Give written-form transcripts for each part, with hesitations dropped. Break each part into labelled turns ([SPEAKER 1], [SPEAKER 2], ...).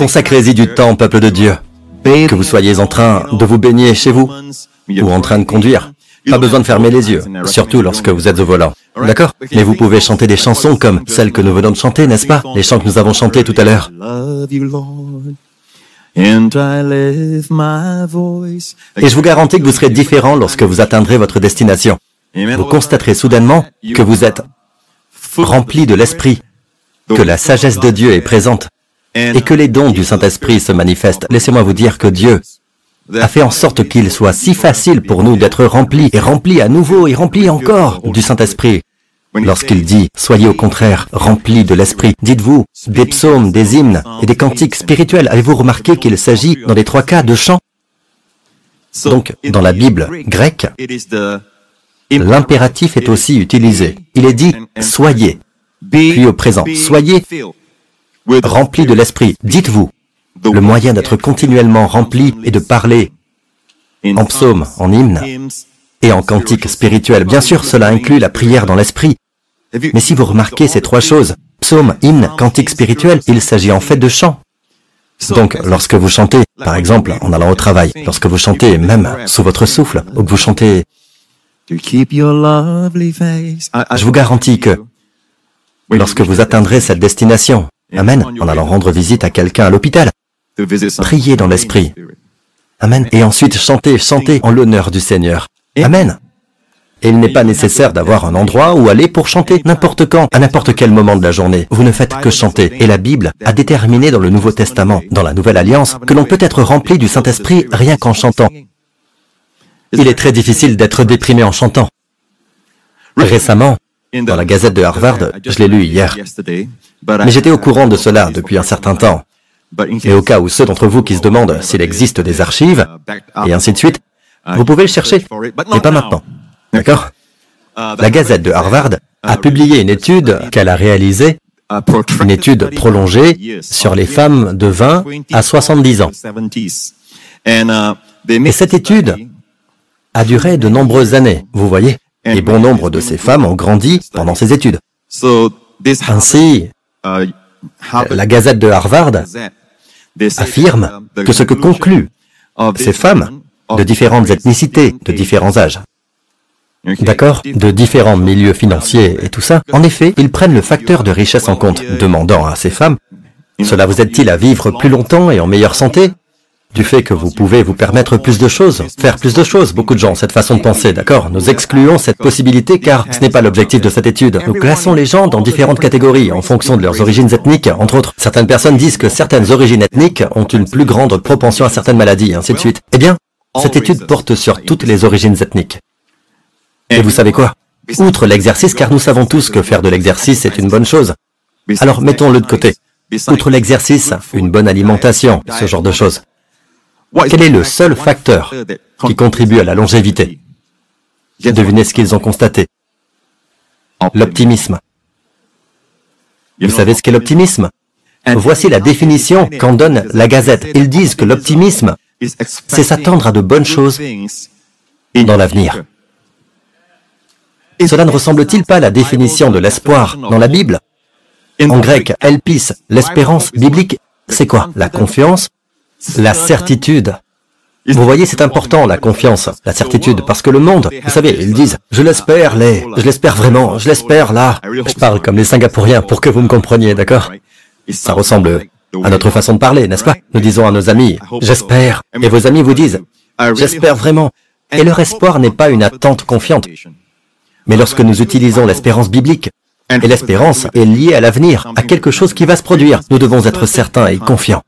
[SPEAKER 1] Consacrez-y du temps, peuple de Dieu. Que vous soyez en train de vous baigner chez vous ou en train de conduire. Pas besoin de fermer les yeux, surtout lorsque vous êtes au volant. D'accord? Mais vous pouvez chanter des chansons comme celles que nous venons de chanter, n'est-ce pas? Les chants que nous avons chantés tout à l'heure. Et je vous garantis que vous serez différent lorsque vous atteindrez votre destination. Vous constaterez soudainement que vous êtes rempli de l'Esprit, que la sagesse de Dieu est présente et que les dons du Saint-Esprit se manifestent. Laissez-moi vous dire que Dieu a fait en sorte qu'il soit si facile pour nous d'être remplis, et remplis à nouveau, et remplis encore du Saint-Esprit. Lorsqu'il dit, soyez au contraire remplis de l'Esprit, dites-vous des psaumes, des hymnes et des cantiques spirituels. Avez-vous remarqué qu'il s'agit, dans les 3 cas, de chants? Donc, dans la Bible grecque, l'impératif est aussi utilisé. Il est dit, soyez, puis au présent, soyez remplis de l'Esprit. Dites-vous, le moyen d'être continuellement rempli est de parler en psaume, en hymne et en cantique spirituel. Bien sûr, cela inclut la prière dans l'esprit. Mais si vous remarquez ces 3 choses, psaume, hymne, cantique spirituel, il s'agit en fait de chants. Donc, lorsque vous chantez, par exemple, en allant au travail, lorsque vous chantez même sous votre souffle, ou que vous chantez, je vous garantis que lorsque vous atteindrez cette destination, amen, en allant rendre visite à quelqu'un à l'hôpital, priez dans l'esprit. Amen. Et ensuite, chantez en l'honneur du Seigneur. Amen. Et il n'est pas nécessaire d'avoir un endroit où aller pour chanter n'importe quand, à n'importe quel moment de la journée. Vous ne faites que chanter. Et la Bible a déterminé dans le Nouveau Testament, dans la Nouvelle Alliance, que l'on peut être rempli du Saint-Esprit rien qu'en chantant. Il est très difficile d'être déprimé en chantant. Récemment, dans la Gazette de Harvard, je l'ai lu hier, mais j'étais au courant de cela depuis un certain temps. Et au cas où ceux d'entre vous qui se demandent s'il existe des archives, et ainsi de suite, vous pouvez le chercher, mais pas maintenant. D'accord? La Gazette de Harvard a publié une étude qu'elle a réalisée, une étude prolongée sur les femmes de 20 à 70 ans. Et cette étude a duré de nombreuses années, vous voyez, et bon nombre de ces femmes ont grandi pendant ces études. Ainsi, la Gazette de Harvard affirme que ce que concluent ces femmes de différentes ethnicités, de différents âges, d'accord, de différents milieux financiers et tout ça, en effet, ils prennent le facteur de richesse en compte, demandant à ces femmes, cela vous aide-t-il à vivre plus longtemps et en meilleure santé? Du fait que vous pouvez vous permettre plus de choses, faire plus de choses. Beaucoup de gens ont cette façon de penser, d'accord? Nous excluons cette possibilité car ce n'est pas l'objectif de cette étude. Nous classons les gens dans différentes catégories en fonction de leurs origines ethniques. Entre autres, certaines personnes disent que certaines origines ethniques ont une plus grande propension à certaines maladies, et ainsi de suite. Eh bien, cette étude porte sur toutes les origines ethniques. Et vous savez quoi? Outre l'exercice, car nous savons tous que faire de l'exercice est une bonne chose. Alors mettons-le de côté. Outre l'exercice, une bonne alimentation, ce genre de choses. Quel est le seul facteur qui contribue à la longévité? Devinez ce qu'ils ont constaté. L'optimisme. Vous savez ce qu'est l'optimisme? Voici la définition qu'en donne la Gazette. Ils disent que l'optimisme, c'est s'attendre à de bonnes choses dans l'avenir. Cela ne ressemble-t-il pas à la définition de l'espoir dans la Bible? En grec, elpis, l'espérance biblique, c'est quoi? La confiance, la certitude. Vous voyez, c'est important, la confiance, la certitude, parce que le monde, vous savez, ils disent, je l'espère vraiment, je l'espère là. Je parle comme les Singapouriens pour que vous me compreniez, d'accord? Ça ressemble à notre façon de parler, n'est-ce pas? Nous disons à nos amis, j'espère, et vos amis vous disent, j'espère vraiment. Et leur espoir n'est pas une attente confiante. Mais lorsque nous utilisons l'espérance biblique, et l'espérance est liée à l'avenir, à quelque chose qui va se produire, nous devons être certains et confiants.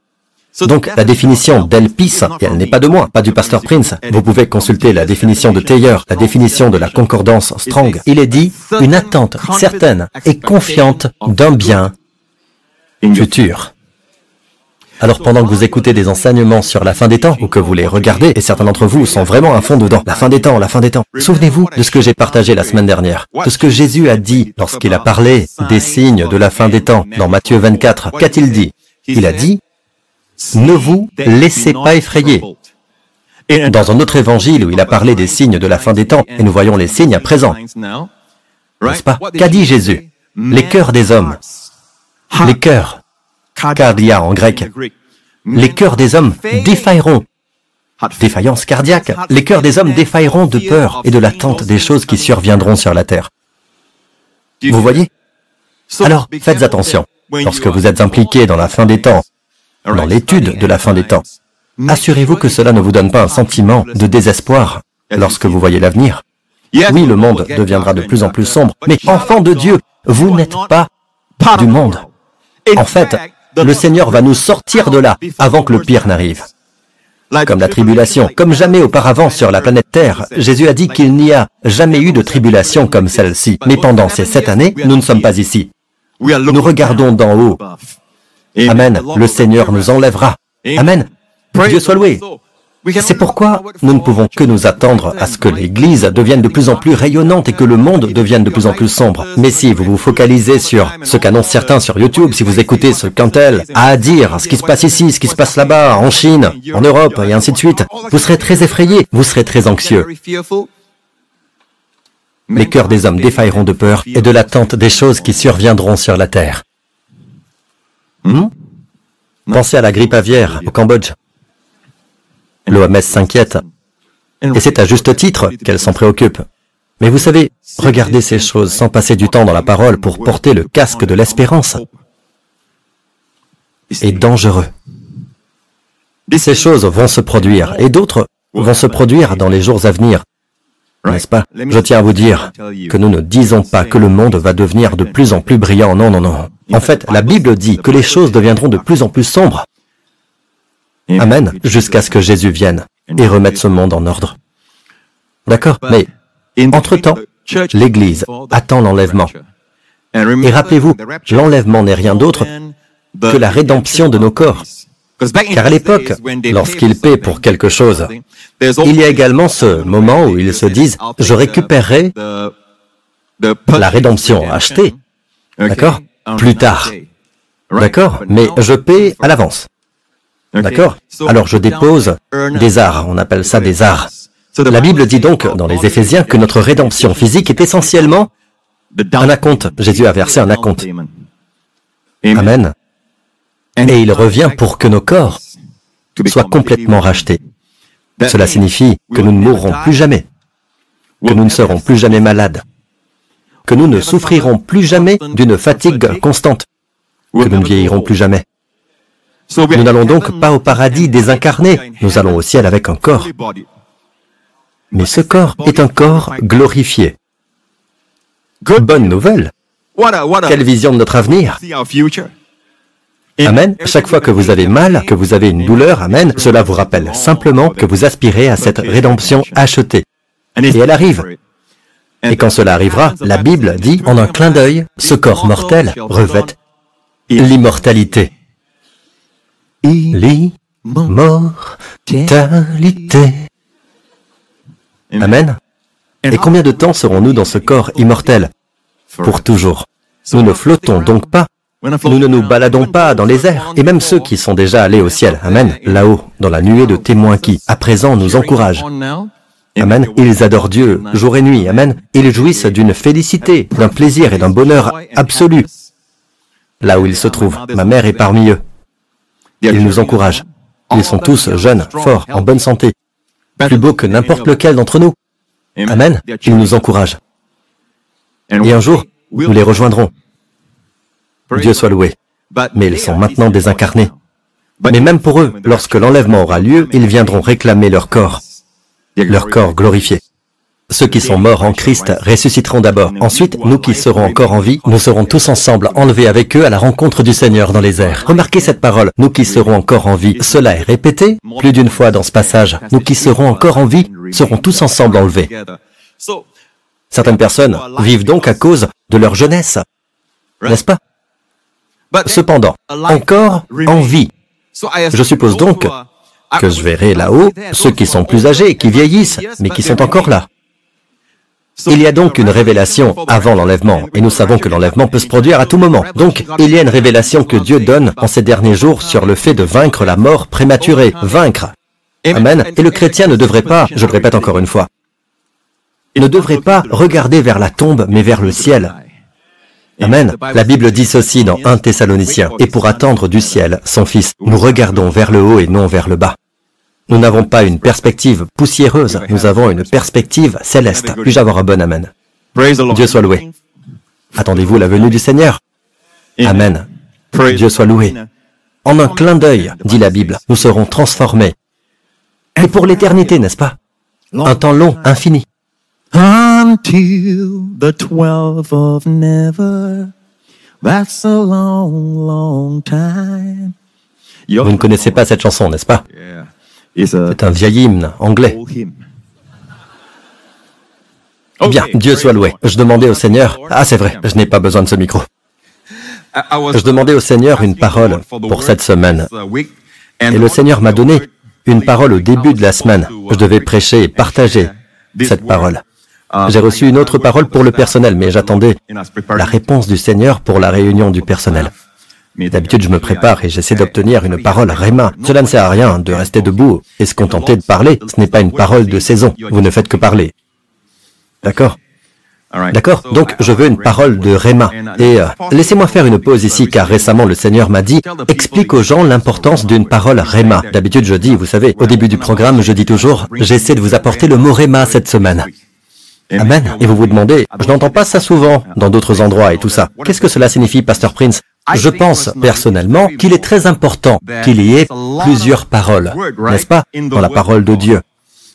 [SPEAKER 1] Donc, la définition d'Elpis, et elle n'est pas de moi, pas du pasteur Prince, vous pouvez consulter la définition de Thayer, la définition de la concordance Strong. Il est dit, une attente certaine et confiante d'un bien futur. Alors pendant que vous écoutez des enseignements sur la fin des temps, ou que vous les regardez, et certains d'entre vous sont vraiment à fond dedans, la fin des temps, souvenez-vous de ce que j'ai partagé la semaine dernière, de ce que Jésus a dit lorsqu'il a parlé des signes de la fin des temps, dans Matthieu 24. Qu'a-t-il dit? Il a dit, ne vous laissez pas effrayer. Dans un autre évangile où il a parlé des signes de la fin des temps, et nous voyons les signes à présent, n'est-ce pas? Qu'a dit Jésus? Les cœurs des hommes, les cœurs, cardia en grec, les cœurs des hommes défailleront. Défaillance cardiaque. Les cœurs des hommes défailleront de peur et de l'attente des choses qui surviendront sur la terre. Vous voyez? Alors, faites attention. Lorsque vous êtes impliqué dans la fin des temps, dans l'étude de la fin des temps, assurez-vous que cela ne vous donne pas un sentiment de désespoir lorsque vous voyez l'avenir. Oui, le monde deviendra de plus en plus sombre, mais enfants de Dieu, vous n'êtes pas du monde. En fait, le Seigneur va nous sortir de là avant que le pire n'arrive. Comme la tribulation, comme jamais auparavant sur la planète Terre, Jésus a dit qu'il n'y a jamais eu de tribulation comme celle-ci. Mais pendant ces 7 années, nous ne sommes pas ici. Nous regardons d'en haut. Amen. Le Seigneur nous enlèvera. Amen. Dieu soit loué. C'est pourquoi nous ne pouvons que nous attendre à ce que l'Église devienne de plus en plus rayonnante et que le monde devienne de plus en plus sombre. Mais si vous vous focalisez sur ce qu'annoncent certains sur YouTube, si vous écoutez ce qu'un tel a à dire, ce qui se passe ici, ce qui se passe là-bas, en Chine, en Europe, et ainsi de suite, vous serez très effrayés, vous serez très anxieux. Les cœurs des hommes défailleront de peur et de l'attente des choses qui surviendront sur la terre. Pensez à la grippe aviaire au Cambodge. L'OMS s'inquiète, et c'est à juste titre qu'elle s'en préoccupe. Mais vous savez, regarder ces choses sans passer du temps dans la parole pour porter le casque de l'espérance est dangereux. Ces choses vont se produire, et d'autres vont se produire dans les jours à venir. N'est-ce pas? Je tiens à vous dire que nous ne disons pas que le monde va devenir de plus en plus brillant. Non, non, non. En fait, la Bible dit que les choses deviendront de plus en plus sombres. Amen, jusqu'à ce que Jésus vienne et remette ce monde en ordre. D'accord? Mais, entre-temps, l'Église attend l'enlèvement. Et rappelez-vous, l'enlèvement n'est rien d'autre que la rédemption de nos corps. Car à l'époque, lorsqu'ils paient pour quelque chose, il y a également ce moment où ils se disent « je récupérerai la rédemption achetée ». D'accord? Plus tard. D'accord? Mais je paie à l'avance. D'accord? Alors je dépose des arts, on appelle ça des arts. La Bible dit donc dans les Éphésiens que notre rédemption physique est essentiellement un acompte. Jésus a versé un acompte. Amen. Et il revient pour que nos corps soient complètement rachetés. Cela signifie que nous ne mourrons plus jamais, que nous ne serons plus jamais malades, que nous ne souffrirons plus jamais d'une fatigue constante, que nous ne vieillirons plus jamais. Nous n'allons donc pas au paradis désincarné, nous allons au ciel avec un corps. Mais ce corps est un corps glorifié. Bonne nouvelle! Quelle vision de notre avenir! Amen. Chaque fois que vous avez mal, que vous avez une douleur, amen, cela vous rappelle simplement que vous aspirez à cette rédemption achetée. Et elle arrive. Et quand cela arrivera, la Bible dit, en un clin d'œil, ce corps mortel revêt l'immortalité. L'immortalité. Amen. Et combien de temps serons-nous dans ce corps immortel? Pour toujours. Nous ne flottons donc pas. Nous ne nous baladons pas dans les airs. Et même ceux qui sont déjà allés au ciel, amen, là-haut, dans la nuée de témoins qui, à présent, nous encouragent. Amen. Ils adorent Dieu jour et nuit. Amen. Ils jouissent d'une félicité, d'un plaisir et d'un bonheur absolu. Là où ils se trouvent, ma mère est parmi eux. Ils nous encouragent. Ils sont tous jeunes, forts, en bonne santé, plus beaux que n'importe lequel d'entre nous. Amen. Ils nous encouragent. Et un jour, nous les rejoindrons. Dieu soit loué. Mais ils sont maintenant désincarnés. Mais même pour eux, lorsque l'enlèvement aura lieu, ils viendront réclamer leur corps glorifié. Ceux qui sont morts en Christ ressusciteront d'abord. Ensuite, nous qui serons encore en vie, nous serons tous ensemble enlevés avec eux à la rencontre du Seigneur dans les airs. Remarquez cette parole, nous qui serons encore en vie. Cela est répété plus d'une fois dans ce passage. Nous qui serons encore en vie serons tous ensemble enlevés. Certaines personnes vivent donc à cause de leur jeunesse, n'est-ce pas? Cependant, encore en vie. Je suppose donc que je verrai là-haut ceux qui sont plus âgés, qui vieillissent, mais qui sont encore là. Il y a donc une révélation avant l'enlèvement, et nous savons que l'enlèvement peut se produire à tout moment. Donc, il y a une révélation que Dieu donne en ces derniers jours sur le fait de vaincre la mort prématurée. Vaincre. Amen. Et le chrétien ne devrait pas, je le répète encore une fois, ne devrait pas regarder vers la tombe, mais vers le ciel. Amen. La Bible dit ceci dans 1 Thessaloniciens. Et pour attendre du ciel son Fils, nous regardons vers le haut et non vers le bas. Nous n'avons pas une perspective poussiéreuse, nous avons une perspective céleste. Puis-je avoir un bon Amen? Dieu soit loué. Attendez-vous la venue du Seigneur? Amen. Dieu soit loué. En un clin d'œil, dit la Bible, nous serons transformés. Et pour l'éternité, n'est-ce pas? Un temps long, infini.
[SPEAKER 2] Until the 12 of never, that's a long, long time.
[SPEAKER 1] Vous ne connaissez pas cette chanson, n'est-ce pas? C'est un vieil hymne anglais. Bien, Dieu soit loué. Je demandais au Seigneur... Ah, c'est vrai, je n'ai pas besoin de ce micro. Je demandais au Seigneur une parole pour cette semaine. Et le Seigneur m'a donné une parole au début de la semaine. Je devais prêcher et partager cette parole. J'ai reçu une autre parole pour le personnel, mais j'attendais la réponse du Seigneur pour la réunion du personnel. D'habitude, je me prépare et j'essaie d'obtenir une parole Réma. Cela ne sert à rien de rester debout et se contenter de parler. Ce n'est pas une parole de saison. Vous ne faites que parler. D'accord? D'accord? Donc, je veux une parole de Réma. Et laissez-moi faire une pause ici, car récemment, le Seigneur m'a dit, explique aux gens l'importance d'une parole Réma. D'habitude, je dis, vous savez, au début du programme, je dis toujours, j'essaie de vous apporter le mot Réma cette semaine. Amen. Et vous vous demandez, je n'entends pas ça souvent, dans d'autres endroits et tout ça. Qu'est-ce que cela signifie, Pasteur Prince? Je pense, personnellement, qu'il est très important qu'il y ait plusieurs paroles, n'est-ce pas, dans la parole de Dieu.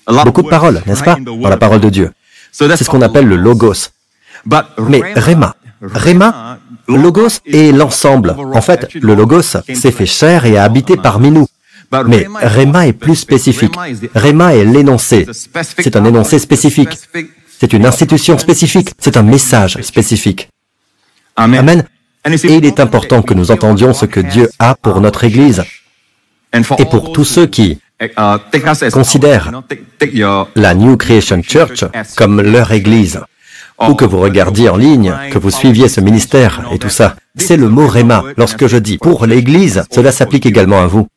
[SPEAKER 1] Beaucoup de paroles, n'est-ce pas, dans la parole de Dieu. C'est ce qu'on appelle le logos. Mais Réma, logos est l'ensemble. En fait, le logos s'est fait chair et a habité parmi nous. Mais Réma est plus spécifique. Réma est l'énoncé. C'est un énoncé spécifique. C'est une institution spécifique. C'est un message spécifique. Amen. Et il est important que nous entendions ce que Dieu a pour notre Église. Et pour tous ceux qui considèrent la New Creation Church comme leur Église, ou que vous regardiez en ligne, que vous suiviez ce ministère et tout ça, c'est le mot Réma. Lorsque je dis pour l'Église, cela s'applique également à vous.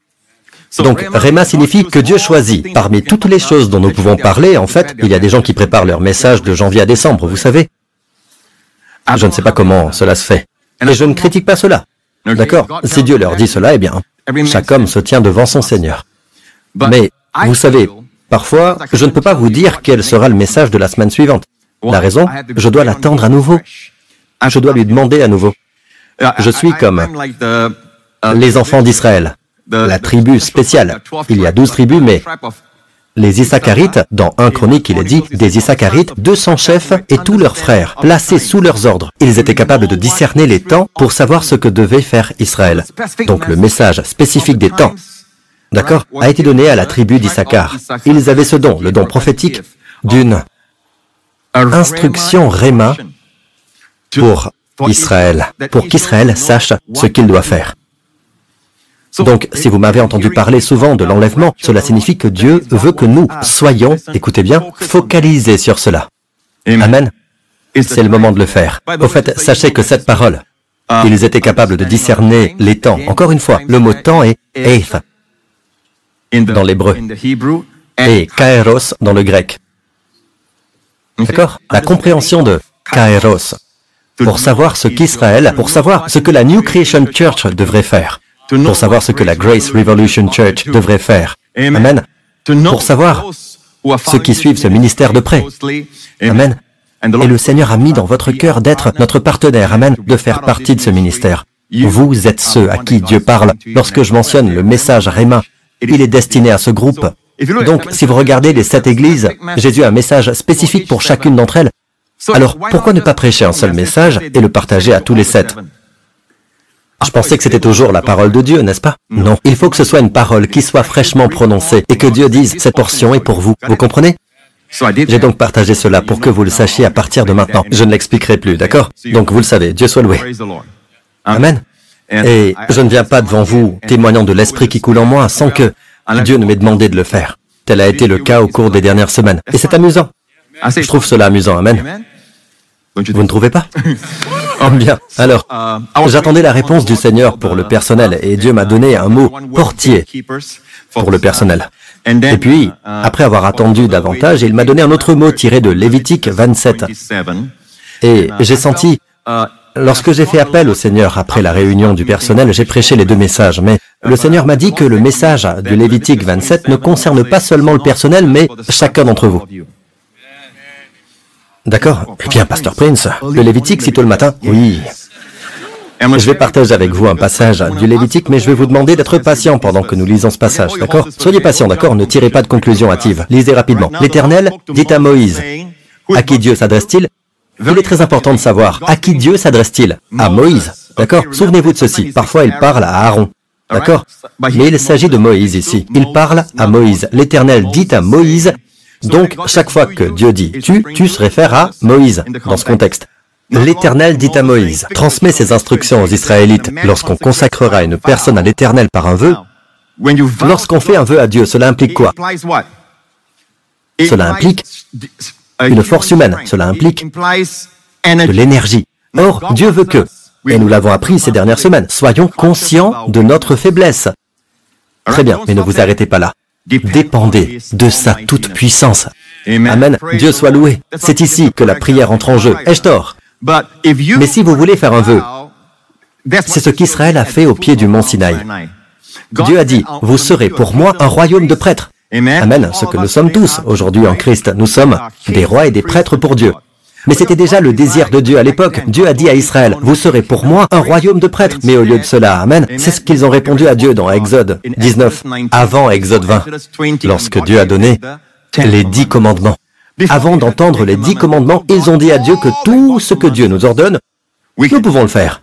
[SPEAKER 1] Donc, Réma signifie que Dieu choisit. Parmi toutes les choses dont nous pouvons parler, en fait, il y a des gens qui préparent leur message de janvier à décembre, vous savez. Je ne sais pas comment cela se fait. Et je ne critique pas cela. D'accord? Si Dieu leur dit cela, eh bien, chaque homme se tient devant son Seigneur. Mais, vous savez, parfois, je ne peux pas vous dire quel sera le message de la semaine suivante. La raison, je dois l'attendre à nouveau. Je dois lui demander à nouveau. Je suis comme les enfants d'Israël, la tribu spéciale. Il y a 12 tribus, mais les Issacharites, dans 1 Chronique, il est dit, des Issacharites, 200 chefs et tous leurs frères, placés sous leurs ordres. Ils étaient capables de discerner les temps pour savoir ce que devait faire Israël. Donc le message spécifique des temps, d'accord, a été donné à la tribu d'Issachar. Ils avaient ce don, le don prophétique, d'une instruction Réma pour Israël, pour qu'Israël sache ce qu'il doit faire. Donc, si vous m'avez entendu parler souvent de l'enlèvement, cela signifie que Dieu veut que nous soyons, écoutez bien, focalisés sur cela. Amen. C'est le moment de le faire. Au fait, sachez que cette parole, ils étaient capables de discerner les temps. Encore une fois, le mot temps est « eith » dans l'hébreu et « kairos » dans le grec. D'accord? La compréhension de « kairos » pour savoir ce qu'Israël, pour savoir ce que la New Creation Church devrait faire, pour savoir ce que la Grace Revolution Church devrait faire. Amen. Pour savoir ceux qui suivent ce ministère de près. Amen. Et le Seigneur a mis dans votre cœur d'être notre partenaire. Amen. De faire partie de ce ministère. Vous êtes ceux à qui Dieu parle. Lorsque je mentionne le message Réma, il est destiné à ce groupe. Donc, si vous regardez les 7 églises, Jésus a un message spécifique pour chacune d'entre elles. Alors, pourquoi ne pas prêcher un seul message et le partager à tous les 7? Je pensais que c'était toujours la parole de Dieu, n'est-ce pas? Non, il faut que ce soit une parole qui soit fraîchement prononcée et que Dieu dise, cette portion est pour vous. Vous comprenez? J'ai donc partagé cela pour que vous le sachiez à partir de maintenant. Je ne l'expliquerai plus, d'accord? Donc vous le savez, Dieu soit loué. Amen. Et je ne viens pas devant vous témoignant de l'esprit qui coule en moi sans que Dieu ne m'ait demandé de le faire. Tel a été le cas au cours des dernières semaines. Et c'est amusant. Je trouve cela amusant, amen. Vous ne trouvez pas? Bien. Alors, j'attendais la réponse du Seigneur pour le personnel et Dieu m'a donné un mot portier pour le personnel. Et puis, après avoir attendu davantage, il m'a donné un autre mot tiré de Lévitique 27. Et j'ai senti Lorsque j'ai fait appel au Seigneur après la réunion du personnel, j'ai prêché les deux messages, mais le Seigneur m'a dit que le message du Lévitique 27 ne concerne pas seulement le personnel, mais chacun d'entre vous. D'accord? Eh bien, Pasteur Prince, le Lévitique, si tôt le matin? Oui. Je vais partager avec vous un passage du Lévitique, mais je vais vous demander d'être patient pendant que nous lisons ce passage, d'accord? Soyez patient, d'accord? Ne tirez pas de conclusion hâtive. Lisez rapidement. L'Éternel dit à Moïse. À qui Dieu s'adresse-t-il? Il est très important de savoir à qui Dieu s'adresse-t-il? À Moïse, d'accord? Souvenez-vous de ceci. Parfois, il parle à Aaron, d'accord? Mais il s'agit de Moïse ici. Il parle à Moïse. L'Éternel dit à Moïse. Donc, chaque fois que Dieu dit « tu » se réfère à Moïse, dans ce contexte. L'Éternel dit à Moïse, transmet ses instructions aux Israélites. Lorsqu'on consacrera une personne à l'Éternel par un vœu, lorsqu'on fait un vœu à Dieu, cela implique quoi? Cela implique une force humaine, cela implique de l'énergie. Or, Dieu veut que, et nous l'avons appris ces dernières semaines, soyons conscients de notre faiblesse. Très bien, mais ne vous arrêtez pas là. Dépendez de sa toute-puissance. Amen. Dieu soit loué. C'est ici que la prière entre en jeu. Ai-je tort? Mais si vous voulez faire un vœu, c'est ce qu'Israël a fait au pied du mont Sinaï. Dieu a dit, vous serez pour moi un royaume de prêtres. Amen. Ce que nous sommes tous aujourd'hui en Christ, nous sommes des rois et des prêtres pour Dieu. Mais c'était déjà le désir de Dieu à l'époque. Dieu a dit à Israël, vous serez pour moi un royaume de prêtres. Mais au lieu de cela, Amen, c'est ce qu'ils ont répondu à Dieu dans Exode 19, avant Exode 20, lorsque Dieu a donné les 10 commandements. Avant d'entendre les 10 commandements, ils ont dit à Dieu que tout ce que Dieu nous ordonne, nous pouvons le faire.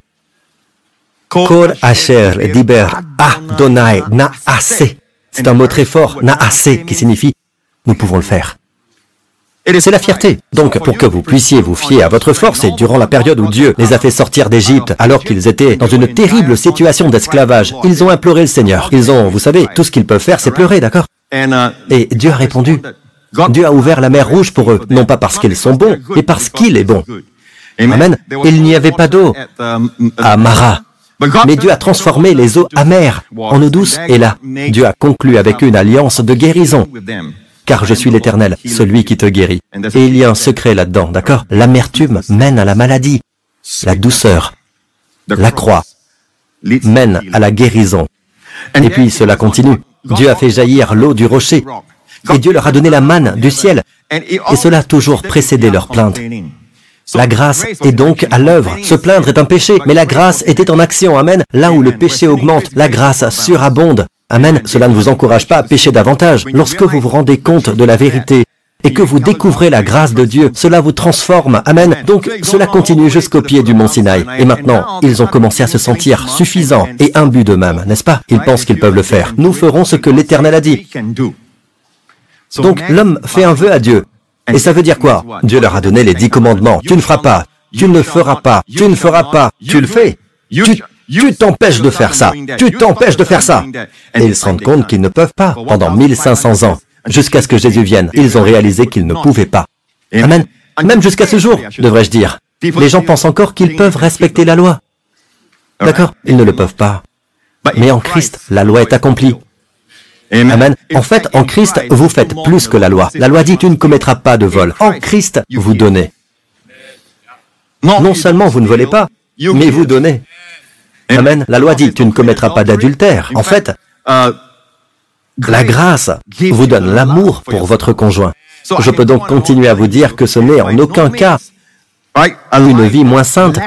[SPEAKER 1] Kol Asher Diber Adonai Naaseh. C'est un mot très fort, Naaseh, qui signifie nous pouvons le faire. C'est la fierté. Donc, pour que vous puissiez vous fier à votre force, et durant la période où Dieu les a fait sortir d'Égypte, alors qu'ils étaient dans une terrible situation d'esclavage, ils ont imploré le Seigneur. Ils ont, vous savez, tout ce qu'ils peuvent faire, c'est pleurer, d'accord? Et Dieu a répondu. Dieu a ouvert la mer Rouge pour eux, non pas parce qu'ils sont bons, mais parce qu'il est bon. Amen. Il n'y avait pas d'eau à Mara. Mais Dieu a transformé les eaux amères en eau douce, et là, Dieu a conclu avec eux une alliance de guérison. Car je suis l'Éternel, celui qui te guérit. Et il y a un secret là-dedans, d'accord? L'amertume mène à la maladie. La douceur, la croix, mène à la guérison. Et puis cela continue. Dieu a fait jaillir l'eau du rocher. Et Dieu leur a donné la manne du ciel. Et cela a toujours précédé leur plainte. La grâce est donc à l'œuvre. Se plaindre est un péché, mais la grâce était en action. Amen. Là où le péché augmente, la grâce surabonde. Amen. Cela ne vous encourage pas à pécher davantage. Lorsque vous vous rendez compte de la vérité et que vous découvrez la grâce de Dieu, cela vous transforme. Amen. Donc, cela continue jusqu'au pied du mont Sinaï. Et maintenant, ils ont commencé à se sentir suffisants et imbus d'eux-mêmes, n'est-ce pas? Ils pensent qu'ils peuvent le faire. Nous ferons ce que l'Éternel a dit. Donc, l'homme fait un vœu à Dieu. Et ça veut dire quoi? Dieu leur a donné les 10 commandements. Tu ne feras pas, tu ne feras pas, tu ne feras pas, tu le fais. Tu t'empêches de faire ça, tu t'empêches de faire ça. Et ils se rendent compte qu'ils ne peuvent pas. Pendant 1500 ans, jusqu'à ce que Jésus vienne, ils ont réalisé qu'ils ne pouvaient pas. Amen. Même jusqu'à ce jour, devrais-je dire. Les gens pensent encore qu'ils peuvent respecter la loi. D'accord? Ils ne le peuvent pas. Mais en Christ, la loi est accomplie. Amen. En fait, en Christ, vous faites plus que la loi. La loi dit, tu ne commettras pas de vol. En Christ, vous donnez. Non seulement vous ne volez pas, mais vous donnez. Amen. La loi dit, tu ne commettras pas d'adultère. En fait, la grâce vous donne l'amour pour votre conjoint. Je peux donc continuer à vous dire que ce n'est en aucun cas une vie moins sainte,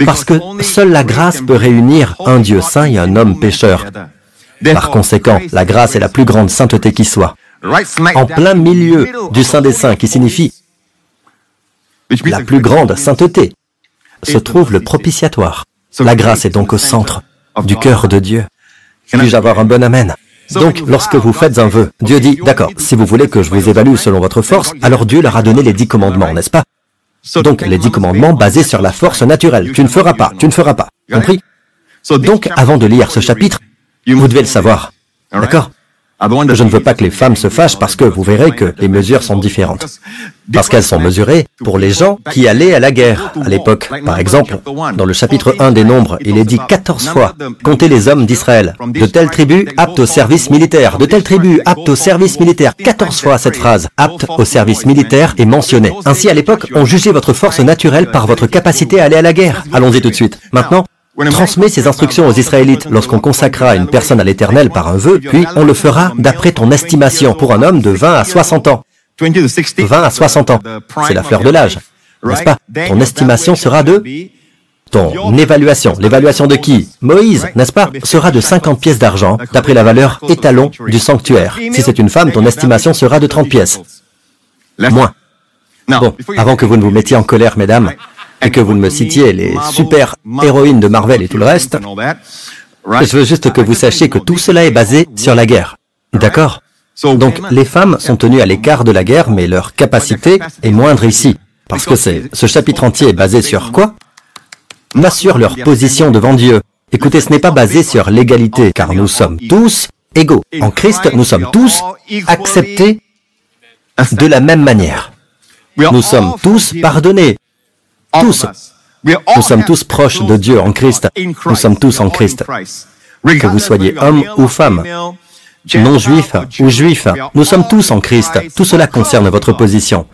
[SPEAKER 1] parce que seule la grâce peut réunir un Dieu saint et un homme pécheur. Par conséquent, la grâce est la plus grande sainteté qui soit. En plein milieu du Saint des Saints, qui signifie la plus grande sainteté, se trouve le propitiatoire. La grâce est donc au centre du cœur de Dieu. Puis-je avoir un bon amen? Donc, lorsque vous faites un vœu, Dieu dit, d'accord, si vous voulez que je vous évalue selon votre force, alors Dieu leur a donné les 10 commandements, n'est-ce pas? Donc, les 10 commandements basés sur la force naturelle. Tu ne feras pas, tu ne feras pas. Compris? Donc, avant de lire ce chapitre, vous devez le savoir. D'accord? Je ne veux pas que les femmes se fâchent parce que vous verrez que les mesures sont différentes. Parce qu'elles sont mesurées pour les gens qui allaient à la guerre à l'époque. Par exemple, dans le chapitre 1 des Nombres, il est dit 14 fois « Comptez les hommes d'Israël, de telle tribu apte au service militaire, de telle tribu apte au service militaire ». 14 fois cette phrase « apte au service militaire » est mentionnée. Ainsi, à l'époque, on jugeait votre force naturelle par votre capacité à aller à la guerre. Allons-y tout de suite. Maintenant, transmets ces instructions aux Israélites lorsqu'on consacrera une personne à l'Éternel par un vœu, puis on le fera d'après ton estimation pour un homme de 20 à 60 ans. 20 à 60 ans, c'est la fleur de l'âge, n'est-ce pas? Ton estimation sera de... Ton évaluation, l'évaluation de qui? Moïse, n'est-ce pas? Sera de 50 pièces d'argent, d'après la valeur étalon du sanctuaire. Si c'est une femme, ton estimation sera de 30 pièces. Moins. Bon, avant que vous ne vous mettiez en colère, mesdames, et que vous ne me citiez les super-héroïnes de Marvel et tout le reste, je veux juste que vous sachiez que tout cela est basé sur la guerre. D'accord? Donc, les femmes sont tenues à l'écart de la guerre, mais leur capacité est moindre ici. Parce que ce chapitre entier est basé sur quoi? Pas sur leur position devant Dieu. Écoutez, ce n'est pas basé sur l'égalité, car nous sommes tous égaux. En Christ, nous sommes tous acceptés de la même manière. Nous sommes tous pardonnés. Tous. Nous sommes tous proches de Dieu en Christ. Nous sommes tous en Christ. Que vous soyez homme ou femme, non-juif ou juif, nous sommes tous en Christ. Tout cela concerne votre position.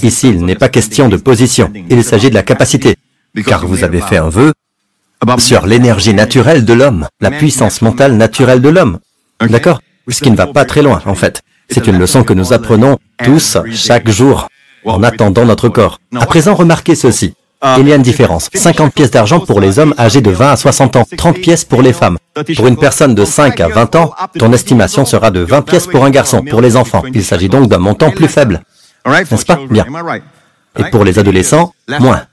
[SPEAKER 1] Ici, il n'est pas question de position. Il s'agit de la capacité. Car vous avez fait un vœu sur l'énergie naturelle de l'homme, la puissance mentale naturelle de l'homme. D'accord? Ce qui ne va pas très loin, en fait. C'est une leçon que nous apprenons tous, chaque jour, en attendant notre corps. À présent, remarquez ceci. Il y a une différence. 50 pièces d'argent pour les hommes âgés de 20 à 60 ans, 30 pièces pour les femmes. Pour une personne de 5 à 20 ans, ton estimation sera de 20 pièces pour un garçon, pour les enfants. Il s'agit donc d'un montant plus faible. N'est-ce pas? Bien. Et pour les adolescents, moins.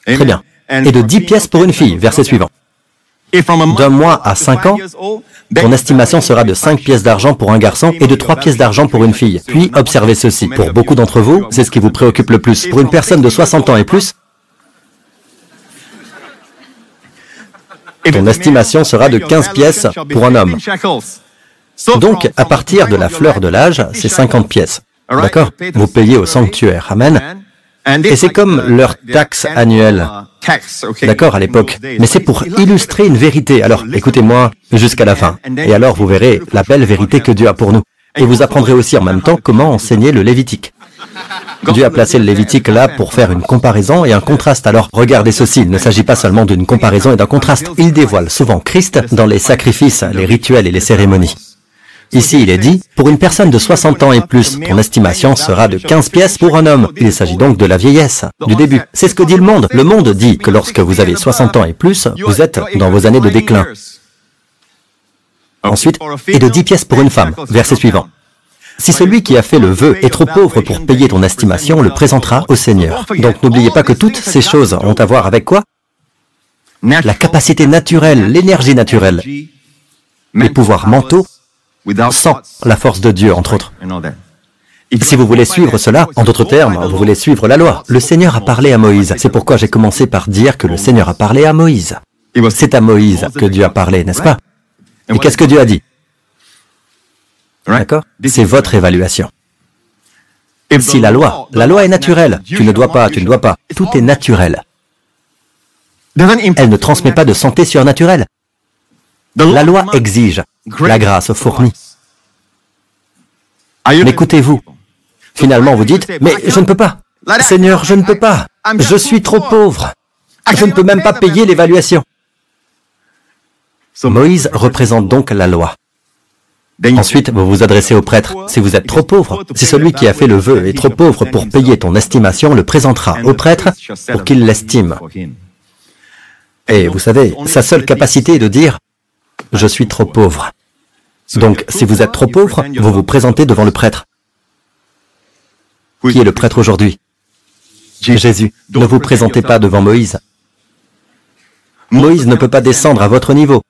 [SPEAKER 1] Très bien. Et de 10 pièces pour une fille, verset suivant. D'un mois à 5 ans, ton estimation sera de 5 pièces d'argent pour un garçon et de 3 pièces d'argent pour une fille. Puis, observez ceci. Pour beaucoup d'entre vous, c'est ce qui vous préoccupe le plus. Pour une personne de 60 ans et plus, ton estimation sera de 15 pièces pour un homme. Donc, à partir de la fleur de l'âge, c'est 50 pièces. D'accord? Vous payez au sanctuaire. Amen. Et c'est comme leur taxe annuelle. D'accord, à l'époque. Mais c'est pour illustrer une vérité. Alors, écoutez-moi jusqu'à la fin. Et alors, vous verrez la belle vérité que Dieu a pour nous. Et vous apprendrez aussi en même temps comment enseigner le Lévitique. Dieu a placé le Lévitique là pour faire une comparaison et un contraste. Alors, regardez ceci, il ne s'agit pas seulement d'une comparaison et d'un contraste. Il dévoile souvent Christ dans les sacrifices, les rituels et les cérémonies. Ici, il est dit, pour une personne de 60 ans et plus, ton estimation sera de 15 pièces pour un homme. Il s'agit donc de la vieillesse, du début. C'est ce que dit le monde. Le monde dit que lorsque vous avez 60 ans et plus, vous êtes dans vos années de déclin. Ensuite, et de 10 pièces pour une femme. Verset suivant. Si celui qui a fait le vœu est trop pauvre pour payer ton estimation, le présentera au Seigneur. Donc n'oubliez pas que toutes ces choses ont à voir avec quoi? La capacité naturelle, l'énergie naturelle, les pouvoirs mentaux, sans la force de Dieu, entre autres. Si vous voulez suivre cela, en d'autres termes, vous voulez suivre la loi. Le Seigneur a parlé à Moïse. C'est pourquoi j'ai commencé par dire que le Seigneur a parlé à Moïse. C'est à Moïse que Dieu a parlé, n'est-ce pas? Et qu'est-ce que Dieu a dit? D'accord? C'est votre évaluation. Si la loi est naturelle, tu ne dois pas, tout est naturel. Elle ne transmet pas de santé surnaturelle. La loi exige, la grâce fournit. M'écoutez-vous? Finalement, vous dites, mais je ne peux pas. Seigneur, je ne peux pas. Je suis trop pauvre. Je ne peux même pas payer l'évaluation. Moïse représente donc la loi. Ensuite, vous vous adressez au prêtre. Si vous êtes trop pauvre, si celui qui a fait le vœu est trop pauvre pour payer ton estimation, le présentera au prêtre pour qu'il l'estime. Et vous savez, sa seule capacité est de dire, je suis trop pauvre. Donc, si vous êtes trop pauvre, vous vous présentez devant le prêtre. Qui est le prêtre aujourd'hui? Jésus. Ne vous présentez pas devant Moïse. Moïse ne peut pas descendre à votre niveau.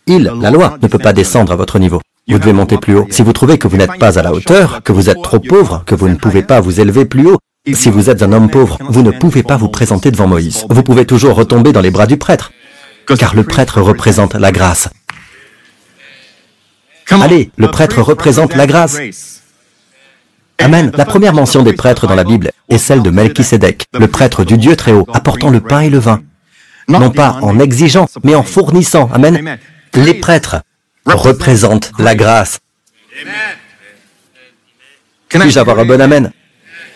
[SPEAKER 1] La loi, ne peut pas descendre à votre niveau. Vous devez monter plus haut. Si vous trouvez que vous n'êtes pas à la hauteur, que vous êtes trop pauvre, que vous ne pouvez pas vous élever plus haut, si vous êtes un homme pauvre, vous ne pouvez pas vous présenter devant Moïse. Vous pouvez toujours retomber dans les bras du prêtre, car le prêtre représente la grâce. Allez, le prêtre représente la grâce. Amen. La première mention des prêtres dans la Bible est celle de Melchisédek, le prêtre du Dieu très haut, apportant le pain et le vin. Non pas en exigeant, mais en fournissant. Amen. Les prêtres représentent la grâce. Puis-je avoir un bon amen?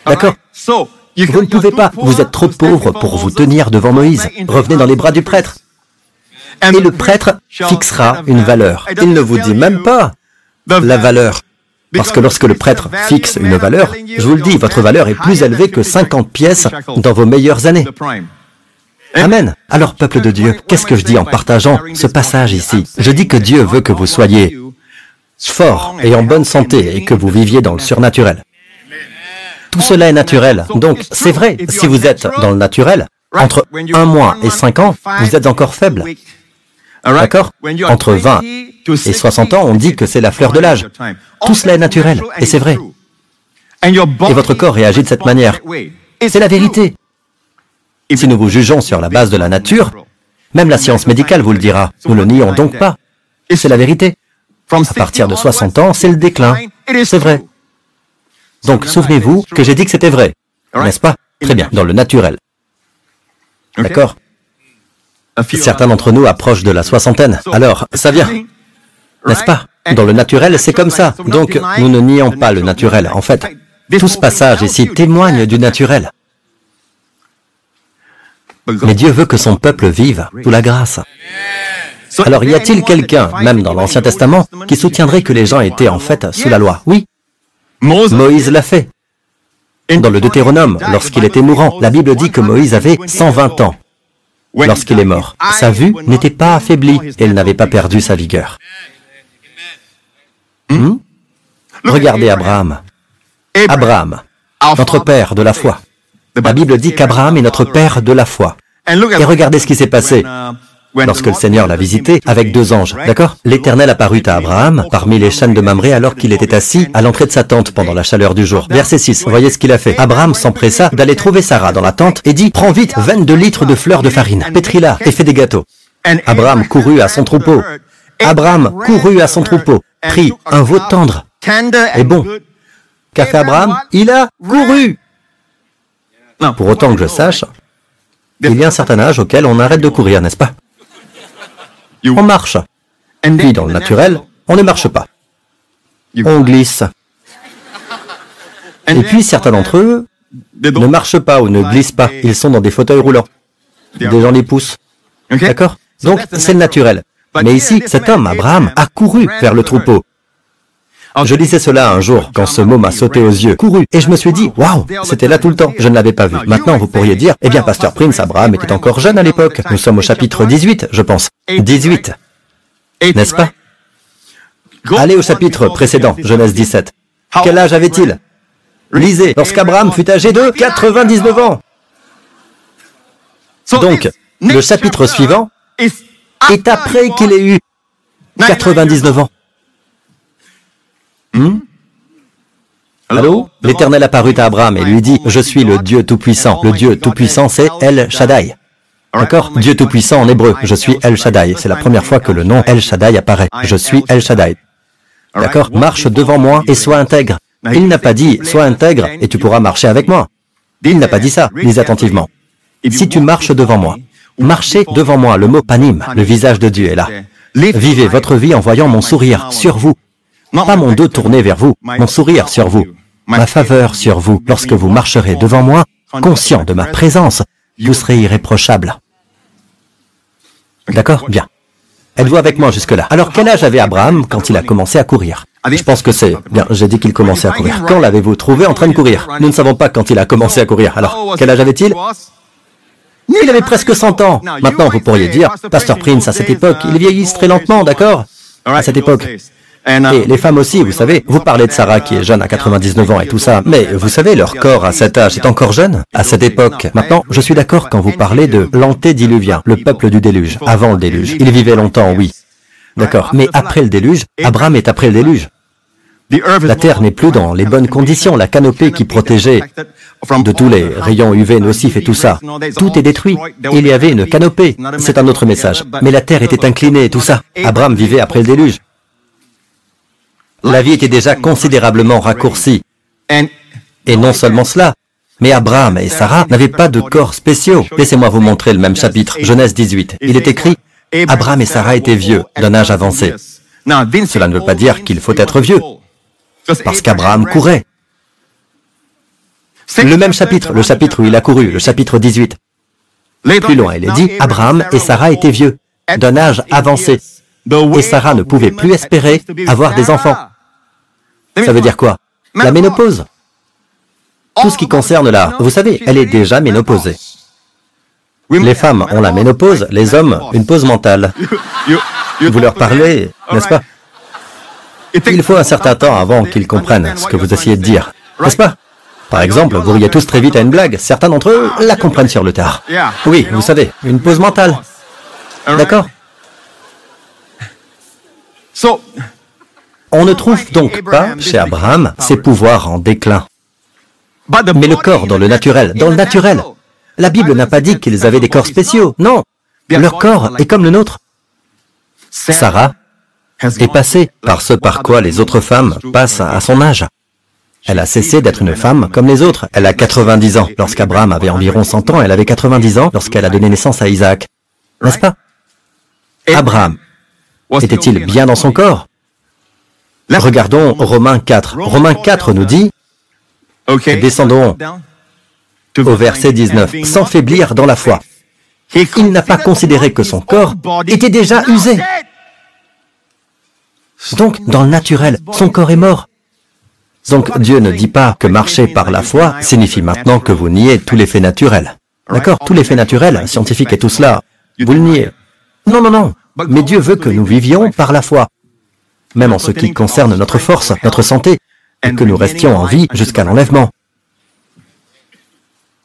[SPEAKER 1] D'accord. Vous ne pouvez pas, vous êtes trop pauvre pour vous tenir devant Moïse. Revenez dans les bras du prêtre. Et le prêtre fixera une valeur. Il ne vous dit même pas la valeur. Parce que lorsque le prêtre fixe une valeur, je vous le dis, votre valeur est plus élevée que 50 pièces dans vos meilleures années. Amen. Alors, peuple de Dieu, qu'est-ce que je dis en partageant ce passage ici? Je dis que Dieu veut que vous soyez forts et en bonne santé et que vous viviez dans le surnaturel. Tout cela est naturel. Donc, c'est vrai, si vous êtes dans le naturel, entre 1 mois et 5 ans, vous êtes encore faible. D'accord? Entre 20 et 60 ans, on dit que c'est la fleur de l'âge. Tout cela est naturel, et c'est vrai. Et votre corps réagit de cette manière. C'est la vérité. Si nous vous jugeons sur la base de la nature, même la science médicale vous le dira. Nous ne le nions donc pas. C'est la vérité. À partir de 60 ans, c'est le déclin. C'est vrai. Donc, souvenez-vous que j'ai dit que c'était vrai. N'est-ce pas? Très bien, dans le naturel. D'accord? Certains d'entre nous approchent de la soixantaine. Alors, ça vient. N'est-ce pas? Dans le naturel, c'est comme ça. Donc, nous ne nions pas le naturel. En fait, tout ce passage ici témoigne du naturel. Mais Dieu veut que son peuple vive sous la grâce. Alors, y a-t-il quelqu'un, même dans l'Ancien Testament, qui soutiendrait que les gens étaient en fait sous la loi? Oui. Moïse l'a fait. Dans le Deutéronome, lorsqu'il était mourant, la Bible dit que Moïse avait 120 ans lorsqu'il est mort. Sa vue n'était pas affaiblie et il n'avait pas perdu sa vigueur. Regardez Abraham. Abraham, notre père de la foi. La Bible dit qu'Abraham est notre père de la foi. Et regardez ce qui s'est passé lorsque le Seigneur l'a visité avec 2 anges. D'accord? L'Éternel apparut à Abraham parmi les chênes de Mamré alors qu'il était assis à l'entrée de sa tente pendant la chaleur du jour. Verset 6, voyez ce qu'il a fait. Abraham s'empressa d'aller trouver Sarah dans la tente et dit, « Prends vite 22 litres de fleurs de farine, pétris-la et fais des gâteaux. » Abraham courut à son troupeau. Abraham courut à son troupeau, prit un veau tendre et bon. Qu'a fait Abraham? Il a couru. Pour autant que je sache, il y a un certain âge auquel on arrête de courir, n'est-ce pas? On marche. Puis dans le naturel, on ne marche pas. On glisse. Et puis certains d'entre eux ne marchent pas ou ne glissent pas. Ils sont dans des fauteuils roulants. Des gens les poussent. D'accord? Donc c'est le naturel. Mais ici, cet homme, Abraham, a couru vers le troupeau. Je lisais cela un jour, quand ce mot m'a sauté aux yeux, couru, et je me suis dit, waouh, c'était là tout le temps, je ne l'avais pas vu. Maintenant, vous pourriez dire, eh bien, Pasteur Prince, Abraham était encore jeune à l'époque. Nous sommes au chapitre 18, je pense. 18. N'est-ce pas? Allez au chapitre précédent, Genèse 17. Quel âge avait-il? Lisez, lorsqu'Abraham fut âgé de 99 ans. Donc, le chapitre suivant est après qu'il ait eu 99 ans. Allô? L'Éternel apparut à Abraham et lui dit, « Je suis le Dieu Tout-Puissant. » Le Dieu Tout-Puissant, c'est El Shaddai. D'accord? Dieu Tout-Puissant en hébreu, je suis El Shaddai. C'est la première fois que le nom El Shaddai apparaît. Je suis El Shaddai. D'accord? Marche devant moi et sois intègre. Il n'a pas dit, sois intègre et tu pourras marcher avec moi. Il n'a pas dit ça. Lisez attentivement. Si tu marches devant moi, marchez devant moi, le mot panim, le visage de Dieu est là. Vivez votre vie en voyant mon sourire sur vous. Pas mon dos tourné vers vous, mon sourire sur vous, ma faveur sur vous. Lorsque vous marcherez devant moi, conscient de ma présence, vous serez irréprochable. D'accord? Bien. Êtes-vous avec moi jusque-là? Alors, quel âge avait Abraham quand il a commencé à courir? Je pense que c'est... Bien, j'ai dit qu'il commençait à courir. Quand l'avez-vous trouvé en train de courir? Nous ne savons pas quand il a commencé à courir. Alors, quel âge avait-il? Il avait presque 100 ans. Maintenant, vous pourriez dire, Pasteur Prince, à cette époque, il vieillissent très lentement, d'accord? À cette époque. Et les femmes aussi, vous savez, vous parlez de Sarah qui est jeune à 99 ans et tout ça, mais vous savez, leur corps à cet âge est encore jeune, à cette époque. Maintenant, je suis d'accord quand vous parlez de l'antédiluvien, le peuple du déluge, avant le déluge. Il vivait longtemps, oui. D'accord, mais après le déluge, Abraham est après le déluge. La terre n'est plus dans les bonnes conditions, la canopée qui protégeait de tous les rayons UV nocifs et tout ça. Tout est détruit. Il y avait une canopée, c'est un autre message. Mais la terre était inclinée et tout ça. Abraham vivait après le déluge. La vie était déjà considérablement raccourcie. Et non seulement cela, mais Abraham et Sarah n'avaient pas de corps spéciaux. Laissez-moi vous montrer le même chapitre, Genèse 18. Il est écrit, Abraham et Sarah étaient vieux, d'un âge avancé. Cela ne veut pas dire qu'il faut être vieux, parce qu'Abraham courait. Le même chapitre, le chapitre où il a couru, le chapitre 18. Plus loin, il est dit, Abraham et Sarah étaient vieux, d'un âge avancé, et Sarah ne pouvait plus espérer avoir des enfants. Ça veut dire quoi? La ménopause. Tout ce qui concerne la... Vous savez, elle est déjà ménopausée. Les femmes ont la ménopause, les hommes, une pause mentale. Vous leur parlez, n'est-ce pas? Il faut un certain temps avant qu'ils comprennent ce que vous essayez de dire, n'est-ce pas? Par exemple, vous riez tous très vite à une blague, certains d'entre eux la comprennent sur le tard. Oui, vous savez, une pause mentale. D'accord? On ne trouve donc pas, chez Abraham, ses pouvoirs en déclin. Mais le corps dans le naturel, la Bible n'a pas dit qu'ils avaient des corps spéciaux, non. Leur corps est comme le nôtre. Sarah est passée par ce par quoi les autres femmes passent à son âge. Elle a cessé d'être une femme comme les autres. Elle a 90 ans. Lorsqu'Abraham avait environ 100 ans, elle avait 90 ans lorsqu'elle a donné naissance à Isaac. N'est-ce pas? Abraham était-il bien dans son corps? Regardons Romains 4. Romains 4 nous dit, descendons au verset 19, sans faiblir dans la foi. Il n'a pas considéré que son corps était déjà usé. Donc, dans le naturel, son corps est mort. Donc, Dieu ne dit pas que marcher par la foi signifie maintenant que vous niez tous les faits naturels. D'accord? Tous les faits naturels, scientifiques et tout cela, vous le niez. Non, non, non. Mais Dieu veut que nous vivions par la foi, même en ce qui concerne notre force, notre santé, et que nous restions en vie jusqu'à l'enlèvement.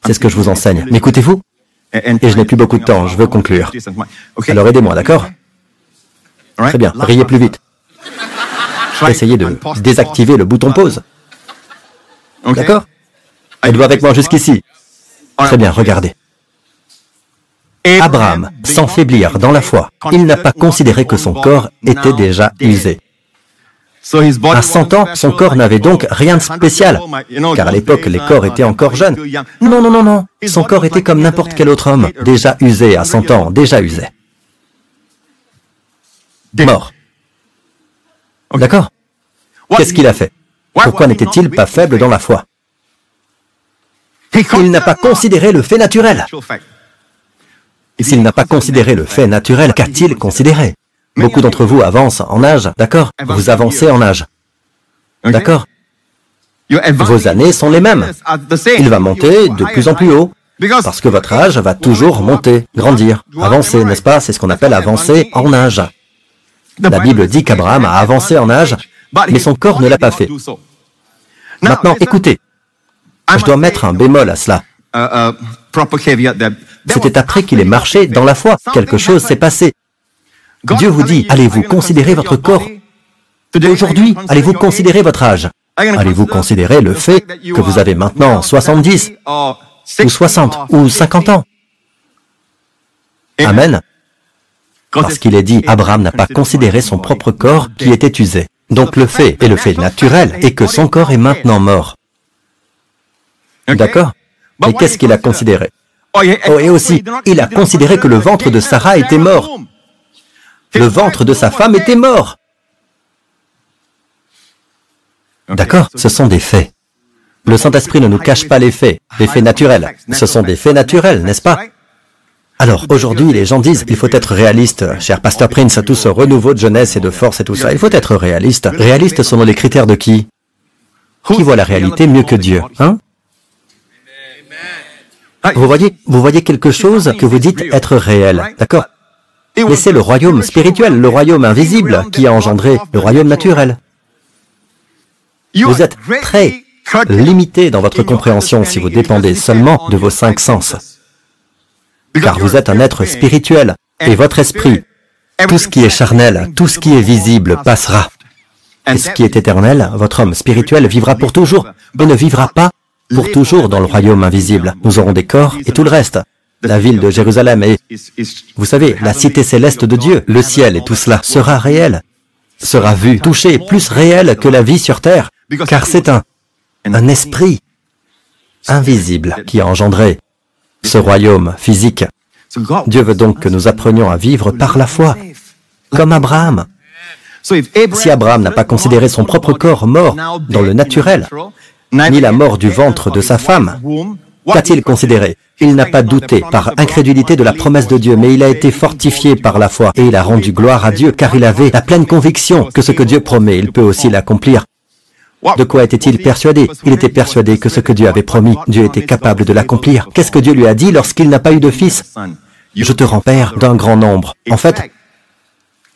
[SPEAKER 1] C'est ce que je vous enseigne. M'écoutez-vous? Et je n'ai plus beaucoup de temps, je veux conclure. Alors aidez-moi, d'accord? Très bien, riez plus vite. Essayez de désactiver le bouton pause. D'accord? Êtes-vous avec moi jusqu'ici? Très bien, regardez. Abraham, sans faiblir dans la foi, il n'a pas considéré que son corps était déjà usé. À 100 ans, son corps n'avait donc rien de spécial, car à l'époque, les corps étaient encore jeunes. Non, non, non, non, son corps était comme n'importe quel autre homme, déjà usé à 100 ans, déjà usé. Mort. D'accord? Qu'est-ce qu'il a fait? Pourquoi n'était-il pas faible dans la foi? Il n'a pas considéré le fait naturel. S'il n'a pas considéré le fait naturel, qu'a-t-il considéré? Beaucoup d'entre vous avancent en âge, d'accord? Vous avancez en âge. D'accord? Vos années sont les mêmes. Il va monter de plus en plus haut, parce que votre âge va toujours monter, grandir, avancer, n'est-ce pas? C'est ce qu'on appelle avancer en âge. La Bible dit qu'Abraham a avancé en âge, mais son corps ne l'a pas fait. Maintenant, écoutez, je dois mettre un bémol à cela. C'était après qu'il ait marché dans la foi. Quelque chose s'est passé. Dieu vous dit, allez-vous considérer votre corps? Aujourd'hui, allez-vous considérer votre âge? Allez-vous considérer le fait que vous avez maintenant 70, ou 60, ou 50 ans? Amen. Parce qu'il est dit, Abraham n'a pas considéré son propre corps qui était usé. Donc le fait, et le fait naturel, est que son corps est maintenant mort. D'accord? Mais qu'est-ce qu'il a considéré? Oh, et aussi, il a considéré que le ventre de Sarah était mort. Le ventre de sa femme était mort. D'accord? Ce sont des faits. Le Saint-Esprit ne nous cache pas les faits naturels. Ce sont des faits naturels, n'est-ce pas? Alors, aujourd'hui, les gens disent, il faut être réaliste, cher Pasteur Prince, tout ce renouveau de jeunesse et de force et tout ça, il faut être réaliste. Réaliste selon les critères de qui? Qui voit la réalité mieux que Dieu, hein? Vous voyez quelque chose que vous dites être réel, d'accord? Mais c'est le royaume spirituel, le royaume invisible, qui a engendré le royaume naturel. Vous êtes très limité dans votre compréhension si vous dépendez seulement de vos 5 sens. Car vous êtes un être spirituel, et votre esprit, tout ce qui est charnel, tout ce qui est visible passera. Et ce qui est éternel, votre homme spirituel vivra pour toujours, et ne vivra pas pour toujours dans le royaume invisible. Nous aurons des corps et tout le reste. La ville de Jérusalem et, vous savez, la cité céleste de Dieu, le ciel et tout cela sera réel. sera vu, touché, plus réel que la vie sur terre, car c'est un esprit invisible qui a engendré ce royaume physique. Dieu veut donc que nous apprenions à vivre par la foi, comme Abraham. Si Abraham n'a pas considéré son propre corps mort dans le naturel, ni la mort du ventre de sa femme, qu'a-t-il considéré? Il n'a pas douté par incrédulité de la promesse de Dieu, mais il a été fortifié par la foi et il a rendu gloire à Dieu car il avait la pleine conviction que ce que Dieu promet, il peut aussi l'accomplir. De quoi était-il persuadé? Il était persuadé que ce que Dieu avait promis, Dieu était capable de l'accomplir. Qu'est-ce que Dieu lui a dit lorsqu'il n'a pas eu de fils? Je te rends père d'un grand nombre. En fait,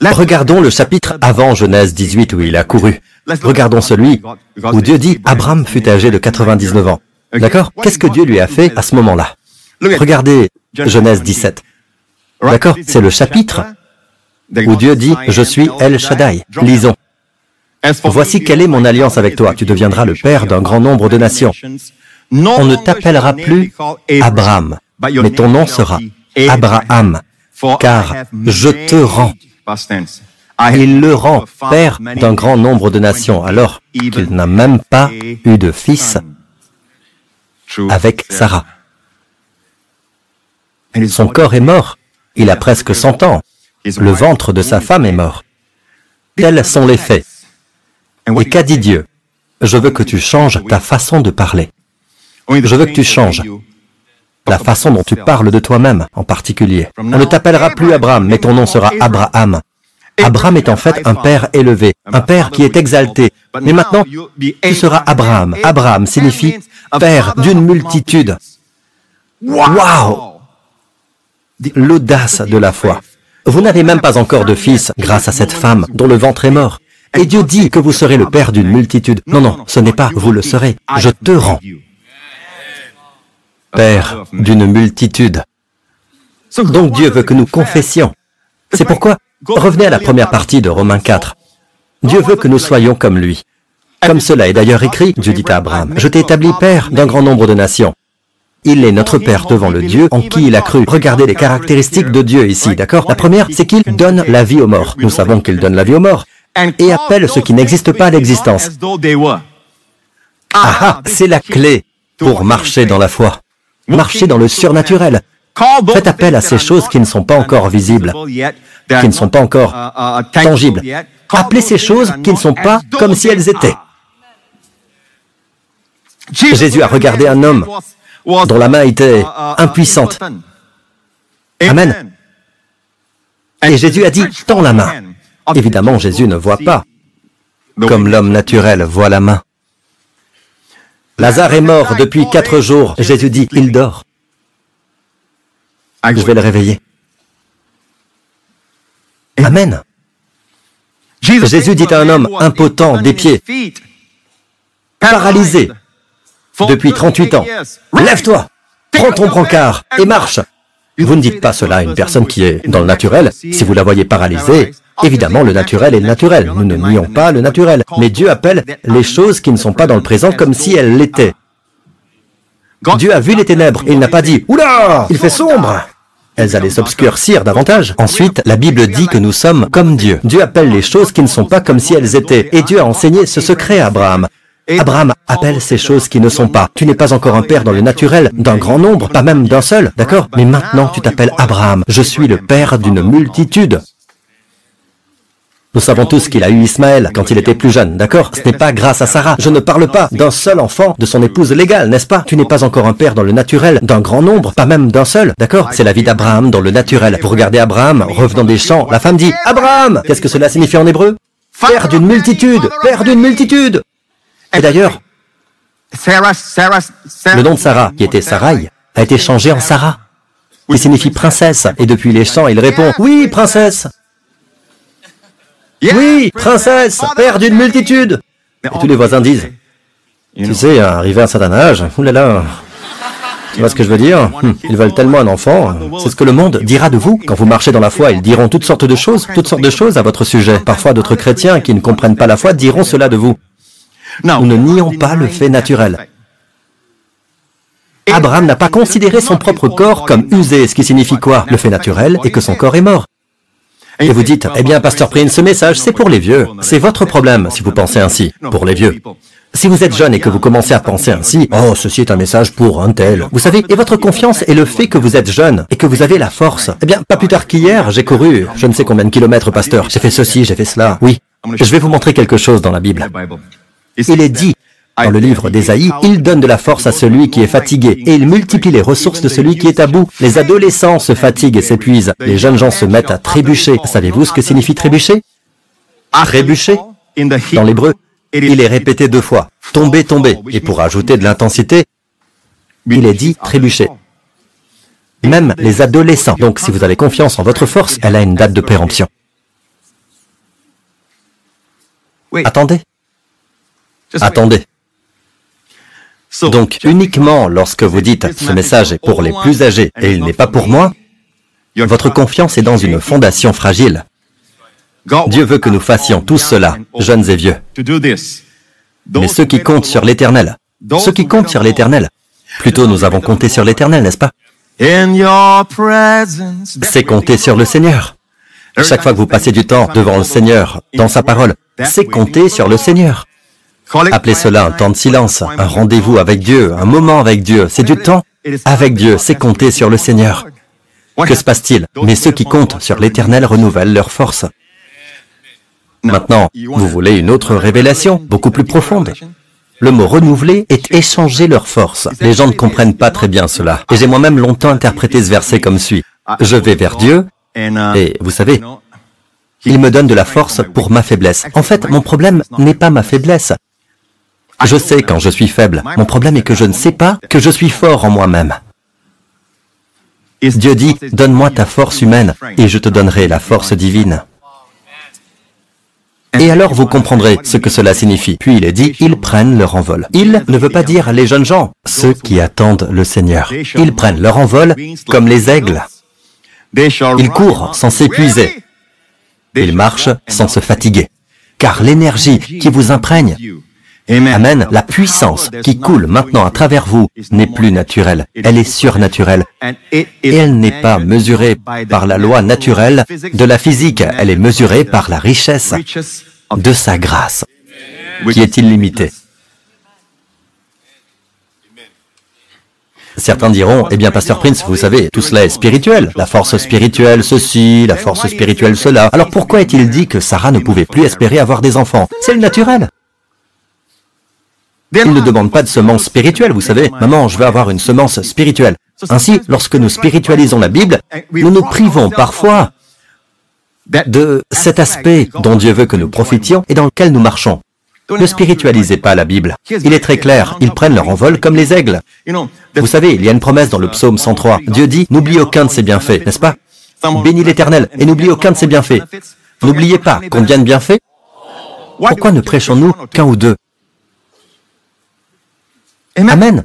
[SPEAKER 1] regardons le chapitre avant Genèse 18 où il a couru. Regardons celui où Dieu dit « Abraham fut âgé de 99 ans ». D'accord? Qu'est-ce que Dieu lui a fait à ce moment-là? Regardez Genèse 17. D'accord? C'est le chapitre où Dieu dit « Je suis El Shaddai ». Lisons. « Voici quelle est mon alliance avec toi. Tu deviendras le père d'un grand nombre de nations. On ne t'appellera plus Abraham, mais ton nom sera Abraham, car je te rends. » Il le rend père d'un grand nombre de nations, alors qu'il n'a même pas eu de fils avec Sarah. Son corps est mort. Il a presque 100 ans. Le ventre de sa femme est mort. Tels sont les faits. Et qu'a dit Dieu? Je veux que tu changes ta façon de parler. Je veux que tu changes la façon dont tu parles de toi-même, en particulier. On ne t'appellera plus Abraham, mais ton nom sera Abraham. Abraham est en fait un père élevé, un père qui est exalté. Mais maintenant, tu seras Abraham. Abraham signifie père d'une multitude. Waouh! L'audace de la foi. Vous n'avez même pas encore de fils grâce à cette femme dont le ventre est mort. Et Dieu dit que vous serez le père d'une multitude. Non, non, ce n'est pas, vous le serez. Je te rends père d'une multitude. Donc Dieu veut que nous confessions. C'est pourquoi, revenez à la première partie de Romains 4. Dieu veut que nous soyons comme lui. Comme cela est d'ailleurs écrit, Dieu dit à Abraham, « Je t'ai établi père d'un grand nombre de nations. » Il est notre Père devant le Dieu en qui il a cru. Regardez les caractéristiques de Dieu ici, d'accord? La première, c'est qu'il donne la vie aux morts. Nous savons qu'il donne la vie aux morts. Et appelle ce qui n'existe pas à l'existence. Ah ah, c'est la clé pour marcher dans la foi. Marcher dans le surnaturel. Faites appel à ces choses qui ne sont pas encore visibles, qui ne sont pas encore tangibles. Appelez ces choses qui ne sont pas comme si elles étaient. Jésus a regardé un homme dont la main était impuissante. Amen. Et Jésus a dit, « Tends la main ». Évidemment, Jésus ne voit pas, comme l'homme naturel voit la main. Lazare est mort depuis 4 jours. Jésus dit, il dort. Je vais le réveiller. Amen. Jésus dit à un homme impotent des pieds, paralysé depuis 38 ans, lève-toi, prends ton brancard et marche. Vous ne dites pas cela à une personne qui est dans le naturel. Si vous la voyez paralysée, évidemment, le naturel est le naturel. Nous ne nions pas le naturel. Mais Dieu appelle les choses qui ne sont pas dans le présent comme si elles l'étaient. Dieu a vu les ténèbres et il n'a pas dit « Oula, il fait sombre !» Elles allaient s'obscurcir davantage. Ensuite, la Bible dit que nous sommes comme Dieu. Dieu appelle les choses qui ne sont pas comme si elles étaient. Et Dieu a enseigné ce secret à Abraham. Abraham appelle ces choses qui ne sont pas. Tu n'es pas encore un père dans le naturel, d'un grand nombre, pas même d'un seul, d'accord? Mais maintenant, tu t'appelles Abraham. Je suis le père d'une multitude. Nous savons tous qu'il a eu Ismaël quand il était plus jeune, d'accord? Ce n'est pas grâce à Sarah. Je ne parle pas d'un seul enfant de son épouse légale, n'est-ce pas? Tu n'es pas encore un père dans le naturel, d'un grand nombre, pas même d'un seul, d'accord? C'est la vie d'Abraham dans le naturel. Vous regardez Abraham, revenant des champs, la femme dit « Abraham !» Qu'est-ce que cela signifie en hébreu? Père d'une multitude, père d'une multitude. Et d'ailleurs, le nom de Sarah, qui était Sarai, a été changé en Sarah, qui signifie princesse. Et depuis les champs, il répond « Oui, princesse !» Oui, princesse, père d'une multitude. Et tous les voisins disent, tu sais, arrivé à un certain âge, oulala, tu vois ce que je veux dire? Ils veulent tellement un enfant. C'est ce que le monde dira de vous. Quand vous marchez dans la foi, ils diront toutes sortes de choses à votre sujet. Parfois, d'autres chrétiens qui ne comprennent pas la foi diront cela de vous. Nous ne nions pas le fait naturel. Abraham n'a pas considéré son propre corps comme usé, ce qui signifie quoi? Le fait naturel est que son corps est mort. Et vous dites, eh bien, Pasteur Prince, ce message, c'est pour les vieux. C'est votre problème si vous pensez ainsi, pour les vieux. Si vous êtes jeune et que vous commencez à penser ainsi, oh, ceci est un message pour un tel. Vous savez, et votre confiance est le fait que vous êtes jeune et que vous avez la force. Eh bien, pas plus tard qu'hier, j'ai couru je ne sais combien de kilomètres, pasteur. J'ai fait ceci, j'ai fait cela. Oui, je vais vous montrer quelque chose dans la Bible. Il est dit, dans le livre d'Ésaïe, il donne de la force à celui qui est fatigué et il multiplie les ressources de celui qui est à bout. Les adolescents se fatiguent et s'épuisent. Les jeunes gens se mettent à trébucher. Savez-vous ce que signifie trébucher? Trébucher, dans l'hébreu, il est répété 2 fois. Tomber, tomber. Et pour ajouter de l'intensité, il est dit trébucher. Même les adolescents. Donc si vous avez confiance en votre force, elle a une date de péremption. Attendez. Attendez. Donc uniquement lorsque vous dites « ce message est pour les plus âgés et il n'est pas pour moi », votre confiance est dans une fondation fragile. Dieu veut que nous fassions tous cela, jeunes et vieux. Mais ceux qui comptent sur l'Éternel, ceux qui comptent sur l'Éternel, plutôt nous avons compté sur l'Éternel, n'est-ce pas? C'est compter sur le Seigneur. Chaque fois que vous passez du temps devant le Seigneur, dans sa parole, c'est compter sur le Seigneur. Appelez cela un temps de silence, un rendez-vous avec Dieu, un moment avec Dieu. C'est du temps avec Dieu, c'est compter sur le Seigneur. Que se passe-t-il? Mais ceux qui comptent sur l'Éternel renouvellent leur force. Maintenant, vous voulez une autre révélation, beaucoup plus profonde. Le mot « renouveler » est « échanger leur force ». Les gens ne comprennent pas très bien cela. Et j'ai moi-même longtemps interprété ce verset comme suit. Je vais vers Dieu, et vous savez, il me donne de la force pour ma faiblesse. En fait, mon problème n'est pas ma faiblesse. Je sais quand je suis faible. Mon problème est que je ne sais pas que je suis fort en moi-même. Dieu dit, donne-moi ta force humaine, et je te donnerai la force divine. Et alors vous comprendrez ce que cela signifie. Puis il est dit, ils prennent leur envol. Ils ne veut pas dire les jeunes gens, ceux qui attendent le Seigneur. Ils prennent leur envol comme les aigles. Ils courent sans s'épuiser. Ils marchent sans se fatiguer. Car l'énergie qui vous imprègne, amen, la puissance qui coule maintenant à travers vous n'est plus naturelle. Elle est surnaturelle. Et elle n'est pas mesurée par la loi naturelle de la physique. Elle est mesurée par la richesse de sa grâce, qui est illimitée. Certains diront, eh bien, Pasteur Prince, vous savez, tout cela est spirituel. La force spirituelle ceci, la force spirituelle cela. Alors pourquoi est-il dit que Sarah ne pouvait plus espérer avoir des enfants? C'est le naturel. Il ne demande pas de semence spirituelle, vous savez. Maman, je veux avoir une semence spirituelle. Ainsi, lorsque nous spiritualisons la Bible, nous nous privons parfois de cet aspect dont Dieu veut que nous profitions et dans lequel nous marchons. Ne spiritualisez pas la Bible. Il est très clair, ils prennent leur envol comme les aigles. Vous savez, il y a une promesse dans le psaume 103. Dieu dit, n'oublie aucun de ses bienfaits, n'est-ce pas? Bénis l'Éternel et n'oublie aucun de ses bienfaits. N'oubliez pas combien de bienfaits? Pourquoi ne prêchons-nous qu'un ou deux? Amen.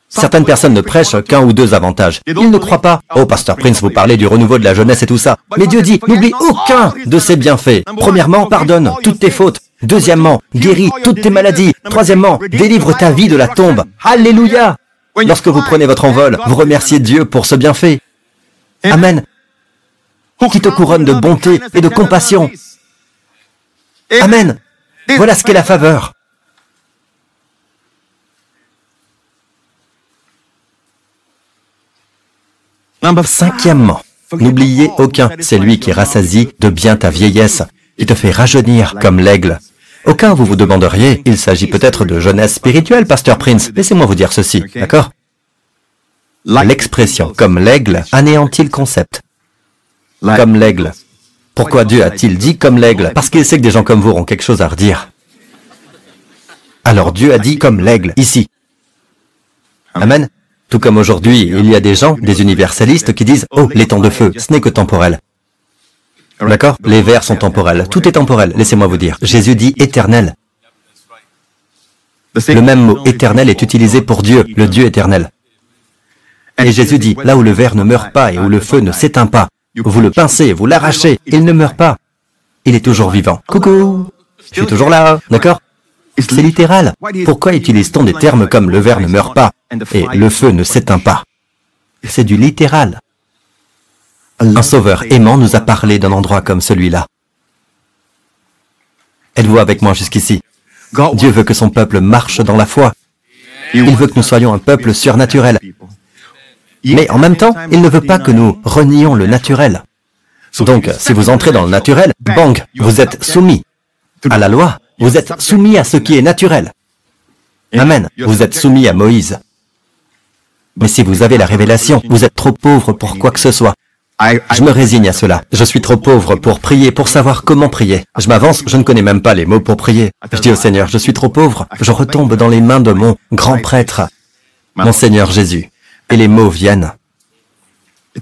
[SPEAKER 1] Certaines personnes ne prêchent qu'un ou deux avantages. Ils ne croient pas. Oh, Pasteur Prince, vous parlez du renouveau de la jeunesse et tout ça. Mais Dieu dit, n'oublie aucun de ses bienfaits. Premièrement, pardonne toutes tes fautes. Deuxièmement, guéris toutes tes maladies. Troisièmement, délivre ta vie de la tombe. Alléluia! Lorsque vous prenez votre envol, vous remerciez Dieu pour ce bienfait. Amen. Qui te couronne de bonté et de compassion. Amen. Voilà ce qu'est la faveur. Cinquièmement, n'oubliez aucun, c'est lui qui rassasie de bien ta vieillesse, qui te fait rajeunir comme l'aigle. Aucun vous vous demanderiez, il s'agit peut-être de jeunesse spirituelle, Pasteur Prince. Laissez-moi vous dire ceci, d'accord? L'expression « comme l'aigle » anéantit le concept. Comme l'aigle. Pourquoi Dieu a-t-il dit « comme l'aigle » ? Parce qu'il sait que des gens comme vous auront quelque chose à redire. Alors Dieu a dit « comme l'aigle » ici. Amen. Tout comme aujourd'hui, il y a des gens, des universalistes qui disent « Oh, les temps de feu, ce n'est que temporel. » D'accord? Les vers sont temporels. Tout est temporel, laissez-moi vous dire. Jésus dit « éternel ». Le même mot « éternel » est utilisé pour Dieu, le Dieu éternel. Et Jésus dit « Là où le ver ne meurt pas et où le feu ne s'éteint pas, vous le pincez, vous l'arrachez, il ne meurt pas. Il est toujours vivant. Coucou, je suis toujours là, d'accord? C'est littéral. Pourquoi utilise-t-on des termes comme « le ver ne meurt pas » et « le feu ne s'éteint pas » C'est du littéral. Un sauveur aimant nous a parlé d'un endroit comme celui-là. Êtes-vous avec moi jusqu'ici? Dieu veut que son peuple marche dans la foi. Il veut que nous soyons un peuple surnaturel. Mais en même temps, il ne veut pas que nous renions le naturel. Donc, si vous entrez dans le naturel, bang, vous êtes soumis à la loi, vous êtes soumis à ce qui est naturel. Amen, vous êtes soumis à Moïse. Mais si vous avez la révélation, vous êtes trop pauvre pour quoi que ce soit. Je me résigne à cela. Je suis trop pauvre pour prier, pour savoir comment prier. Je m'avance, je ne connais même pas les mots pour prier. Je dis au Seigneur, je suis trop pauvre. Je retombe dans les mains de mon grand prêtre, mon Seigneur Jésus. Et les mots viennent.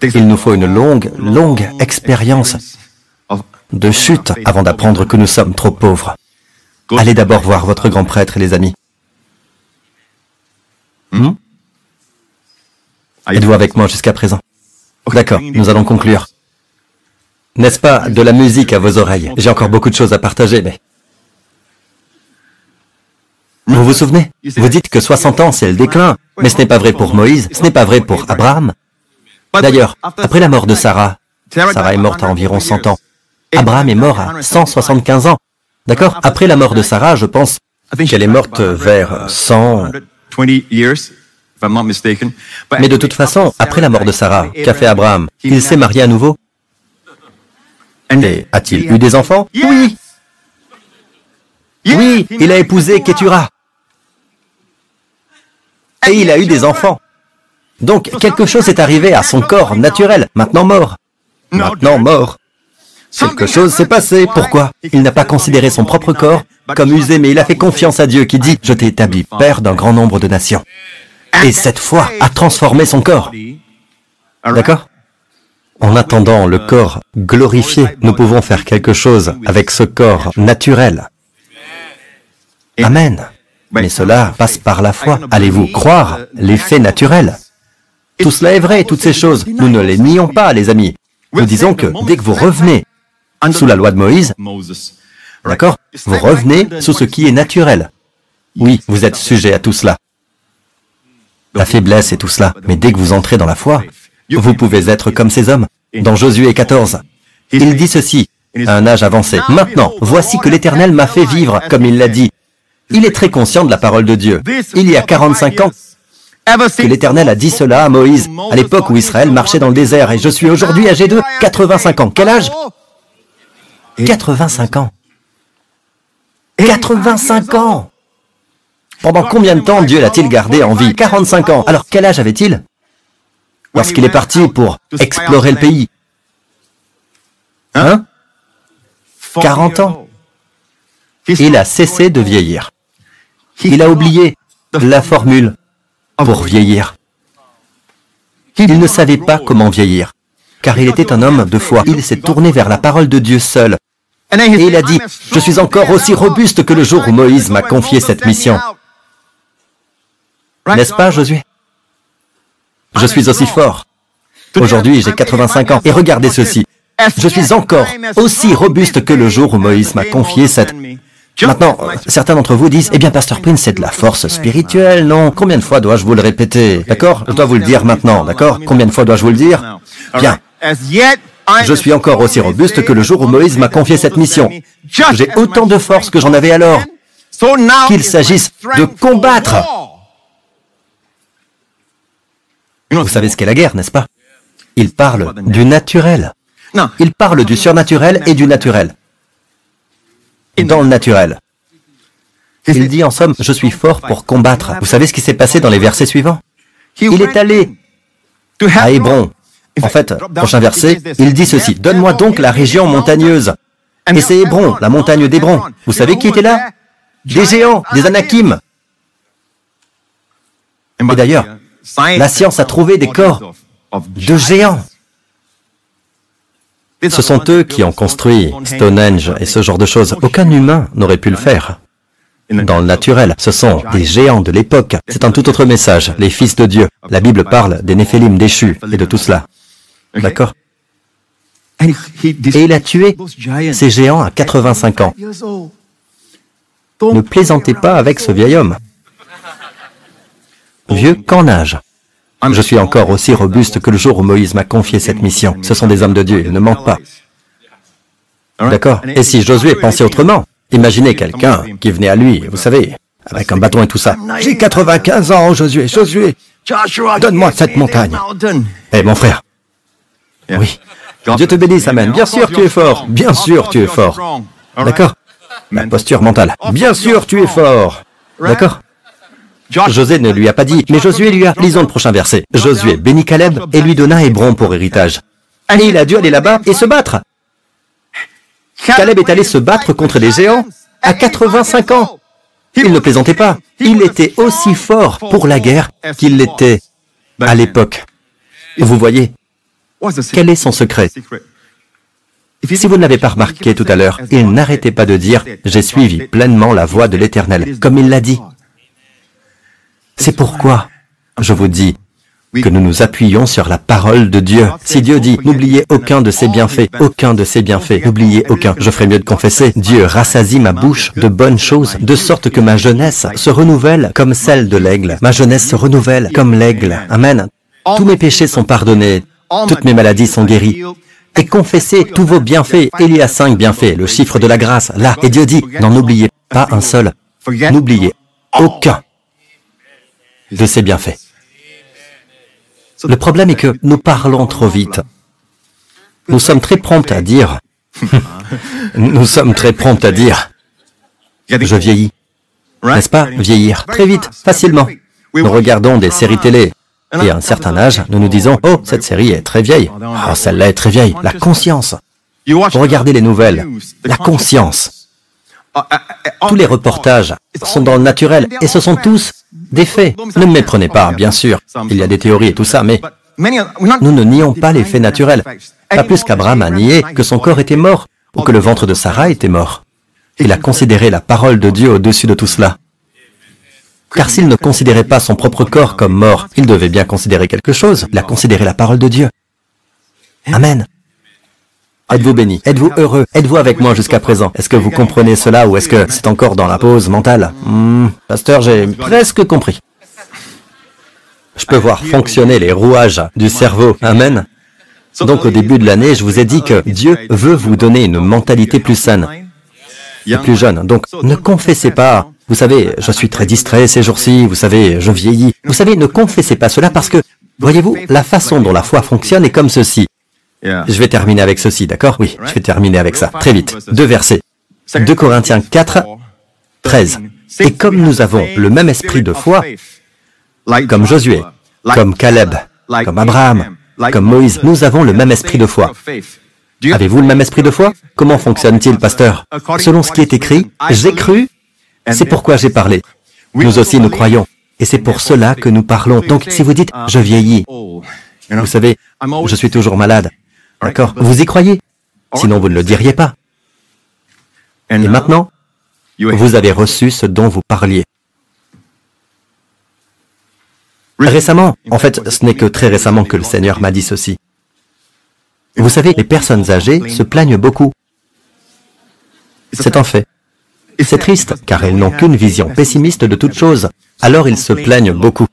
[SPEAKER 1] Il nous faut une longue expérience de chute avant d'apprendre que nous sommes trop pauvres. Allez d'abord voir votre grand prêtre, les amis. Êtes-vous avec moi jusqu'à présent? D'accord, nous allons conclure. N'est-ce pas de la musique à vos oreilles? J'ai encore beaucoup de choses à partager, mais... Vous vous souvenez? Vous dites que 60 ans, c'est le déclin, mais ce n'est pas vrai pour Moïse, ce n'est pas vrai pour Abraham. D'ailleurs, après la mort de Sarah, Sarah est morte à environ 100 ans. Abraham est mort à 175 ans. D'accord? Après la mort de Sarah, je pense qu'elle est morte vers 100... Mais de toute façon, après la mort de Sarah, qu'a fait Abraham? Il s'est marié à nouveau? Et a-t-il eu des enfants? Oui! Oui, il a épousé Kétura. Et il a eu des enfants. Donc, quelque chose est arrivé à son corps naturel, maintenant mort. Maintenant mort. Quelque chose s'est passé. Pourquoi? Il n'a pas considéré son propre corps comme usé, mais il a fait confiance à Dieu qui dit « Je t'ai établi père d'un grand nombre de nations ». Et cette foi a transformé son corps. D'accord? En attendant le corps glorifié, nous pouvons faire quelque chose avec ce corps naturel. Amen. Mais cela passe par la foi. Allez-vous croire les faits naturels? Tout cela est vrai, toutes ces choses. Nous ne les nions pas, les amis. Nous disons que dès que vous revenez sous la loi de Moïse, d'accord, vous revenez sous ce qui est naturel. Oui, vous êtes sujet à tout cela. La faiblesse et tout cela. Mais dès que vous entrez dans la foi, vous pouvez être comme ces hommes. Dans Josué 14, il dit ceci, à un âge avancé. « Maintenant, voici que l'Éternel m'a fait vivre, comme il l'a dit. » Il est très conscient de la parole de Dieu. Il y a 45 ans que l'Éternel a dit cela à Moïse, à l'époque où Israël marchait dans le désert. Et je suis aujourd'hui âgé de 85 ans. Quel âge? 85 ans. 85 ans! Pendant combien de temps Dieu l'a-t-il gardé en vie? 45 ans. Alors quel âge avait-il lorsqu'il est parti pour explorer le pays? Hein? 40 ans. Il a cessé de vieillir. Il a oublié la formule pour vieillir. Il ne savait pas comment vieillir, car il était un homme de foi. Il s'est tourné vers la parole de Dieu seul. Et il a dit, « Je suis encore aussi robuste que le jour où Moïse m'a confié cette mission. » N'est-ce pas, Josué? Je suis aussi fort. Aujourd'hui, j'ai 85 ans. Et regardez ceci. Je suis encore aussi robuste que le jour où Moïse m'a confié cette... Maintenant, certains d'entre vous disent, « Eh bien, Pasteur Prince, c'est de la force spirituelle, non? Combien de fois dois-je vous le répéter? D'accord? Je dois vous le dire maintenant, d'accord? Combien de fois dois-je vous le dire? Bien. Je suis encore aussi robuste que le jour où Moïse m'a confié cette mission. J'ai autant de force que j'en avais alors. Qu'il s'agisse de combattre. » Vous savez ce qu'est la guerre, n'est-ce pas? Il parle du naturel. Il parle du surnaturel et du naturel. Dans le naturel. Il dit en somme, je suis fort pour combattre. Vous savez ce qui s'est passé dans les versets suivants? Il est allé à Hébron. En fait, prochain verset, il dit ceci, « Donne-moi donc la région montagneuse. » Et c'est Hébron, la montagne d'Hébron. Vous savez qui était là? Des géants, des Anakim. Et d'ailleurs, la science a trouvé des corps de géants. Ce sont eux qui ont construit Stonehenge et ce genre de choses. Aucun humain n'aurait pu le faire. Dans le naturel, ce sont des géants de l'époque. C'est un tout autre message, les fils de Dieu. La Bible parle des Néphilim déchus et de tout cela. D'accord? Et il a tué ces géants à 85 ans. Ne plaisantez pas avec ce vieil homme. Vieux qu'en âge. Je suis encore aussi robuste que le jour où Moïse m'a confié cette mission. Ce sont des hommes de Dieu, ils ne mentent pas. D'accord? Et si Josué pensait autrement? Imaginez quelqu'un qui venait à lui, vous savez, avec un bâton et tout ça. « J'ai 95 ans, Josué, Josué, donne-moi cette montagne. » Eh mon frère, oui, Dieu te bénisse, amen. Bien sûr tu es fort, bien sûr tu es fort. D'accord? Ma posture mentale. Bien sûr tu es fort. D'accord? Josué ne lui a pas dit, mais Josué lui a... Lisons le prochain verset. Josué bénit Caleb et lui donna Hébron pour héritage. Et il a dû aller là-bas et se battre. Caleb est allé se battre contre les géants à 85 ans. Il ne plaisantait pas. Il était aussi fort pour la guerre qu'il l'était à l'époque. Vous voyez, quel est son secret? Si vous ne l'avez pas remarqué tout à l'heure, il n'arrêtait pas de dire « J'ai suivi pleinement la voie de l'Éternel », comme il l'a dit. C'est pourquoi je vous dis que nous nous appuyons sur la parole de Dieu. Si Dieu dit « N'oubliez aucun de ses bienfaits, aucun de ses bienfaits, n'oubliez aucun », je ferai mieux de confesser, Dieu rassasie ma bouche de bonnes choses, de sorte que ma jeunesse se renouvelle comme celle de l'aigle. Ma jeunesse se renouvelle comme l'aigle. Amen. Tous mes péchés sont pardonnés, toutes mes maladies sont guéries. Et confessez tous vos bienfaits. Il y a 5 bienfaits, le chiffre de la grâce, là. Et Dieu dit, n'en oubliez pas un seul. N'oubliez aucun de ces bienfaits. Le problème est que nous parlons trop vite. Nous sommes très prompts à dire, je vieillis. N'est-ce pas, vieillir? Très vite, facilement. Nous regardons des séries télé. Et à un certain âge, nous nous disons, « Oh, cette série est très vieille. Oh, celle-là est très vieille. » La conscience. Regardez les nouvelles. La conscience. Tous les reportages sont dans le naturel, et ce sont tous des faits. Ne me méprenez pas, bien sûr. Il y a des théories et tout ça, mais nous ne nions pas les faits naturels. Pas plus qu'Abraham a nié que son corps était mort, ou que le ventre de Sarah était mort. Il a considéré la parole de Dieu au-dessus de tout cela. Car s'il ne considérait pas son propre corps comme mort, il devait bien considérer quelque chose. Il a considéré la parole de Dieu. Amen. Êtes-vous bénis? Êtes-vous heureux? Êtes-vous avec moi jusqu'à présent? Est-ce que vous comprenez cela ou est-ce que c'est encore dans la pause mentale? Pasteur, j'ai presque compris. Je peux voir fonctionner les rouages du cerveau. Amen. Donc au début de l'année, je vous ai dit que Dieu veut vous donner une mentalité plus saine et plus jeune. Donc ne confessez pas. Vous savez, je suis très distrait ces jours-ci, vous savez, je vieillis. Vous savez, ne confessez pas cela parce que, voyez-vous, la façon dont la foi fonctionne est comme ceci. Je vais terminer avec ceci, d'accord? Oui, je vais terminer avec ça, très vite. 2 versets. 2 Corinthiens 4, 13. Et comme nous avons le même esprit de foi, comme Josué, comme Caleb, comme Abraham, comme Moïse, nous avons le même esprit de foi. Avez-vous le même esprit de foi? Comment fonctionne-t-il, pasteur? Selon ce qui est écrit, j'ai cru, c'est pourquoi j'ai parlé. Nous aussi, nous croyons. Et c'est pour cela que nous parlons. Donc, si vous dites, je vieillis, vous savez, je suis toujours malade. D'accord? Vous y croyez? Sinon, vous ne le diriez pas. Et maintenant, vous avez reçu ce dont vous parliez. Récemment, en fait, ce n'est que très récemment que le Seigneur m'a dit ceci. Vous savez, les personnes âgées se plaignent beaucoup. C'est un fait. C'est triste, car elles n'ont qu'une vision pessimiste de toute chose. Alors ils se plaignent beaucoup.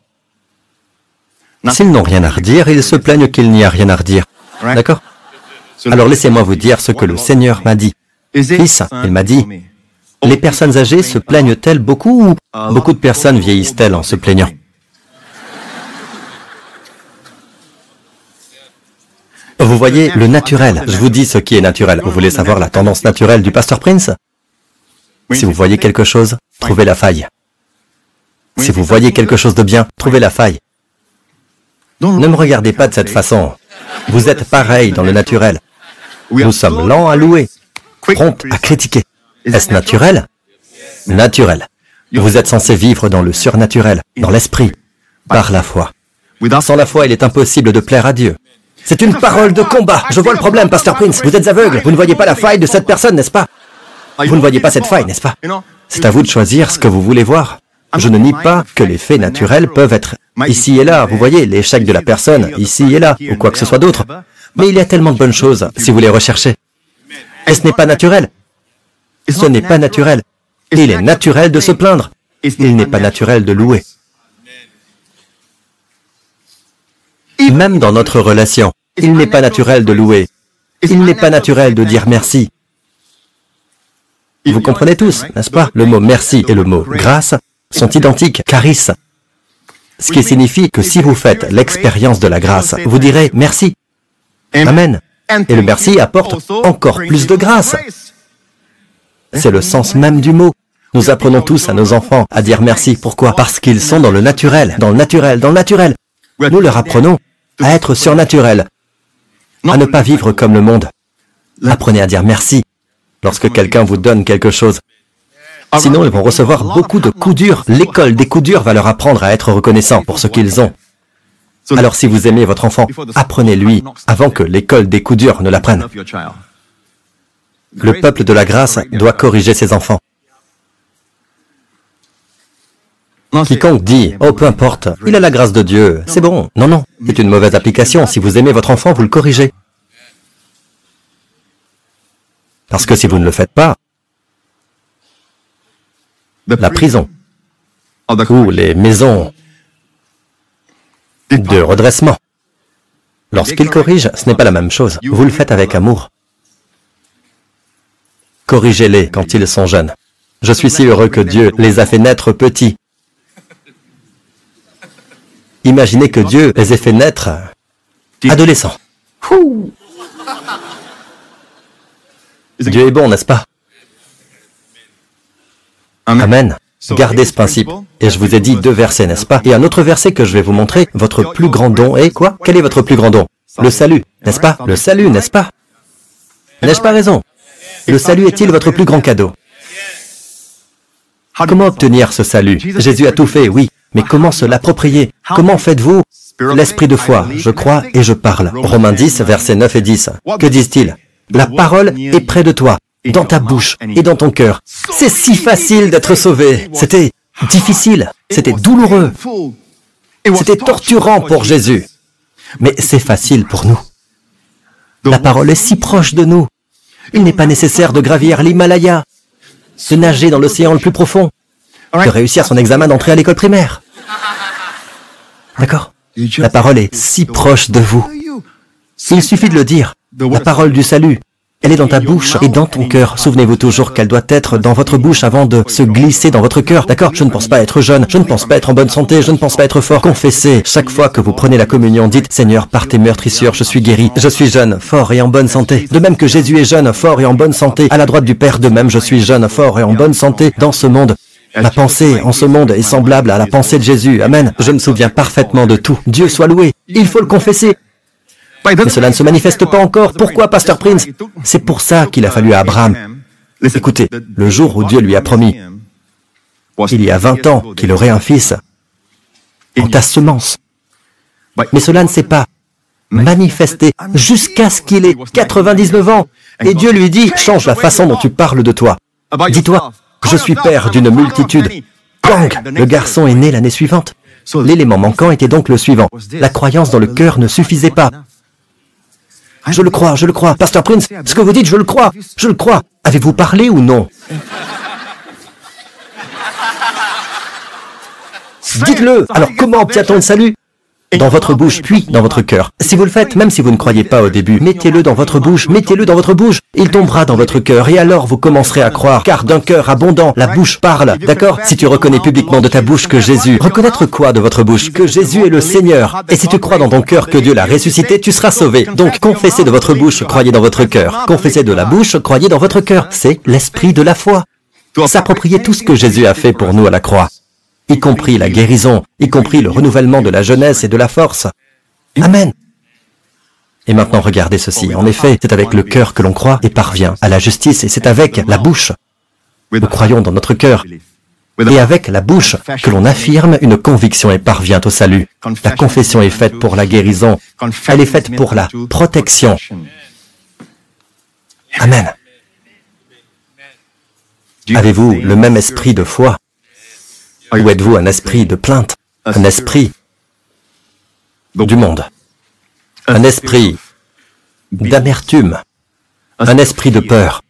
[SPEAKER 1] S'ils n'ont rien à redire, ils se plaignent qu'il n'y a rien à redire. D'accord? Alors laissez-moi vous dire ce que le Seigneur m'a dit. Fils, il m'a dit, les personnes âgées se plaignent-elles beaucoup ou beaucoup de personnes vieillissent-elles en se plaignant? Vous voyez, le naturel, je vous dis ce qui est naturel. Vous voulez savoir la tendance naturelle du pasteur Prince? Si vous voyez quelque chose, trouvez la faille. Si vous voyez quelque chose de bien, trouvez la faille. Ne me regardez pas de cette façon. Vous êtes pareil dans le naturel. Nous sommes lents à louer, prompts à critiquer. Est-ce naturel? Naturel. Vous êtes censé vivre dans le surnaturel, dans l'esprit, par la foi. Sans la foi, il est impossible de plaire à Dieu. C'est une parole de combat. Je vois le problème, pasteur Prince. Vous êtes aveugle. Vous ne voyez pas la faille de cette personne, n'est-ce pas? Vous ne voyez pas cette faille, n'est-ce pas? C'est à vous de choisir ce que vous voulez voir. Je ne nie pas que les faits naturels peuvent être ici et là. Vous voyez, l'échec de la personne, ici et là, ou quoi que ce soit d'autre. Mais il y a tellement de bonnes choses, si vous les recherchez. Et ce n'est pas naturel. Ce n'est pas naturel. Il est naturel de se plaindre. Il n'est pas naturel de louer. Même dans notre relation, il n'est pas naturel de louer. Il n'est pas naturel de dire merci. Vous comprenez tous, n'est-ce pas? Le mot merci et le mot grâce sont identiques, charis. Ce qui signifie que si vous faites l'expérience de la grâce, vous direz merci. Amen. Et le merci apporte encore plus de grâce. C'est le sens même du mot. Nous apprenons tous à nos enfants à dire merci. Pourquoi? Parce qu'ils sont dans le naturel, dans le naturel, dans le naturel. Nous leur apprenons à être surnaturels, à ne pas vivre comme le monde. Apprenez à dire merci lorsque quelqu'un vous donne quelque chose. Sinon, ils vont recevoir beaucoup de coups durs. L'école des coups durs va leur apprendre à être reconnaissants pour ce qu'ils ont. Alors si vous aimez votre enfant, apprenez-lui avant que l'école des coups durs ne l'apprenne. Le peuple de la grâce doit corriger ses enfants. Quiconque dit « Oh, peu importe, il a la grâce de Dieu, c'est bon. » Non, non, c'est une mauvaise application. Si vous aimez votre enfant, vous le corrigez. Parce que si vous ne le faites pas, la prison ou les maisons de redressement, lorsqu'ils corrigent, ce n'est pas la même chose. Vous le faites avec amour. Corrigez-les quand ils sont jeunes. Je suis si heureux que Dieu les a fait naître petits. Imaginez que Dieu les ait fait naître adolescents. Dieu est bon, n'est-ce pas? Amen. Gardez ce principe. Et je vous ai dit 2 versets, n'est-ce pas? Et un autre verset que je vais vous montrer, votre plus grand don est quoi? Quel est votre plus grand don? Le salut, n'est-ce pas? Le salut, n'est-ce pas? N'ai-je pas raison? Le salut est-il votre plus grand cadeau? Comment obtenir ce salut? Jésus a tout fait, oui. Mais comment se l'approprier? Comment faites-vous? L'esprit de foi, je crois et je parle. Romains 10, versets 9 et 10. Que disent-ils? La parole est près de toi, dans ta bouche et dans ton cœur. C'est si facile d'être sauvé. C'était difficile, c'était douloureux. C'était torturant pour Jésus. Mais c'est facile pour nous. La parole est si proche de nous. Il n'est pas nécessaire de gravir l'Himalaya, de nager dans l'océan le plus profond, de réussir son examen d'entrée à l'école primaire. D'accord? La parole est si proche de vous. Il suffit de le dire. La parole du salut, elle est dans ta bouche et dans ton cœur. Souvenez-vous toujours qu'elle doit être dans votre bouche avant de se glisser dans votre cœur. D'accord? Je ne pense pas être jeune, je ne pense pas être en bonne santé, je ne pense pas être fort. Confessez. Chaque fois que vous prenez la communion, dites « Seigneur, par tes meurtrissures, je suis guéri. Je suis jeune, fort et en bonne santé. » De même que Jésus est jeune, fort et en bonne santé, à la droite du Père, de même je suis jeune, fort et en bonne santé dans ce monde. Ma pensée en ce monde est semblable à la pensée de Jésus. Amen. Je me souviens parfaitement de tout. Dieu soit loué. Il faut le confesser. Mais cela ne se manifeste pas encore. Pourquoi, Pasteur Prince? C'est pour ça qu'il a fallu à Abraham. Écoutez, le jour où Dieu lui a promis, il y a 20 ans, qu'il aurait un fils, en ta semence. Mais cela ne s'est pas manifesté jusqu'à ce qu'il ait 99 ans. Et Dieu lui dit, change la façon dont tu parles de toi. Dis-toi, je suis père d'une multitude. Bang! Le garçon est né l'année suivante. L'élément manquant était donc le suivant. La croyance dans le cœur ne suffisait pas. Je le crois, Pasteur Prince, ce que vous dites, je le crois. Avez-vous parlé ou non? Dites-le. Alors comment obtient-on le salut? Dans votre bouche, puis dans votre cœur. Si vous le faites, même si vous ne croyez pas au début, mettez-le dans votre bouche, il tombera dans votre cœur, et alors vous commencerez à croire, car d'un cœur abondant, la bouche parle, d'accord? Si tu reconnais publiquement de ta bouche que Jésus, reconnaître quoi de votre bouche? Que Jésus est le Seigneur, et si tu crois dans ton cœur que Dieu l'a ressuscité, tu seras sauvé. Donc confessez de votre bouche, croyez dans votre cœur. Confessez de la bouche, croyez dans votre cœur. C'est l'esprit de la foi. S'approprier tout ce que Jésus a fait pour nous à la croix, y compris la guérison, y compris le renouvellement de la jeunesse et de la force. Amen. Et maintenant, regardez ceci. En effet, c'est avec le cœur que l'on croit et parvient à la justice, et c'est avec la bouche. Nous croyons dans notre cœur. Et avec la bouche que l'on affirme une conviction et parvient au salut. La confession est faite pour la guérison. Elle est faite pour la protection. Amen. Avez-vous le même esprit de foi? Ou êtes-vous un esprit de plainte, un esprit du monde, un esprit d'amertume, un esprit de peur?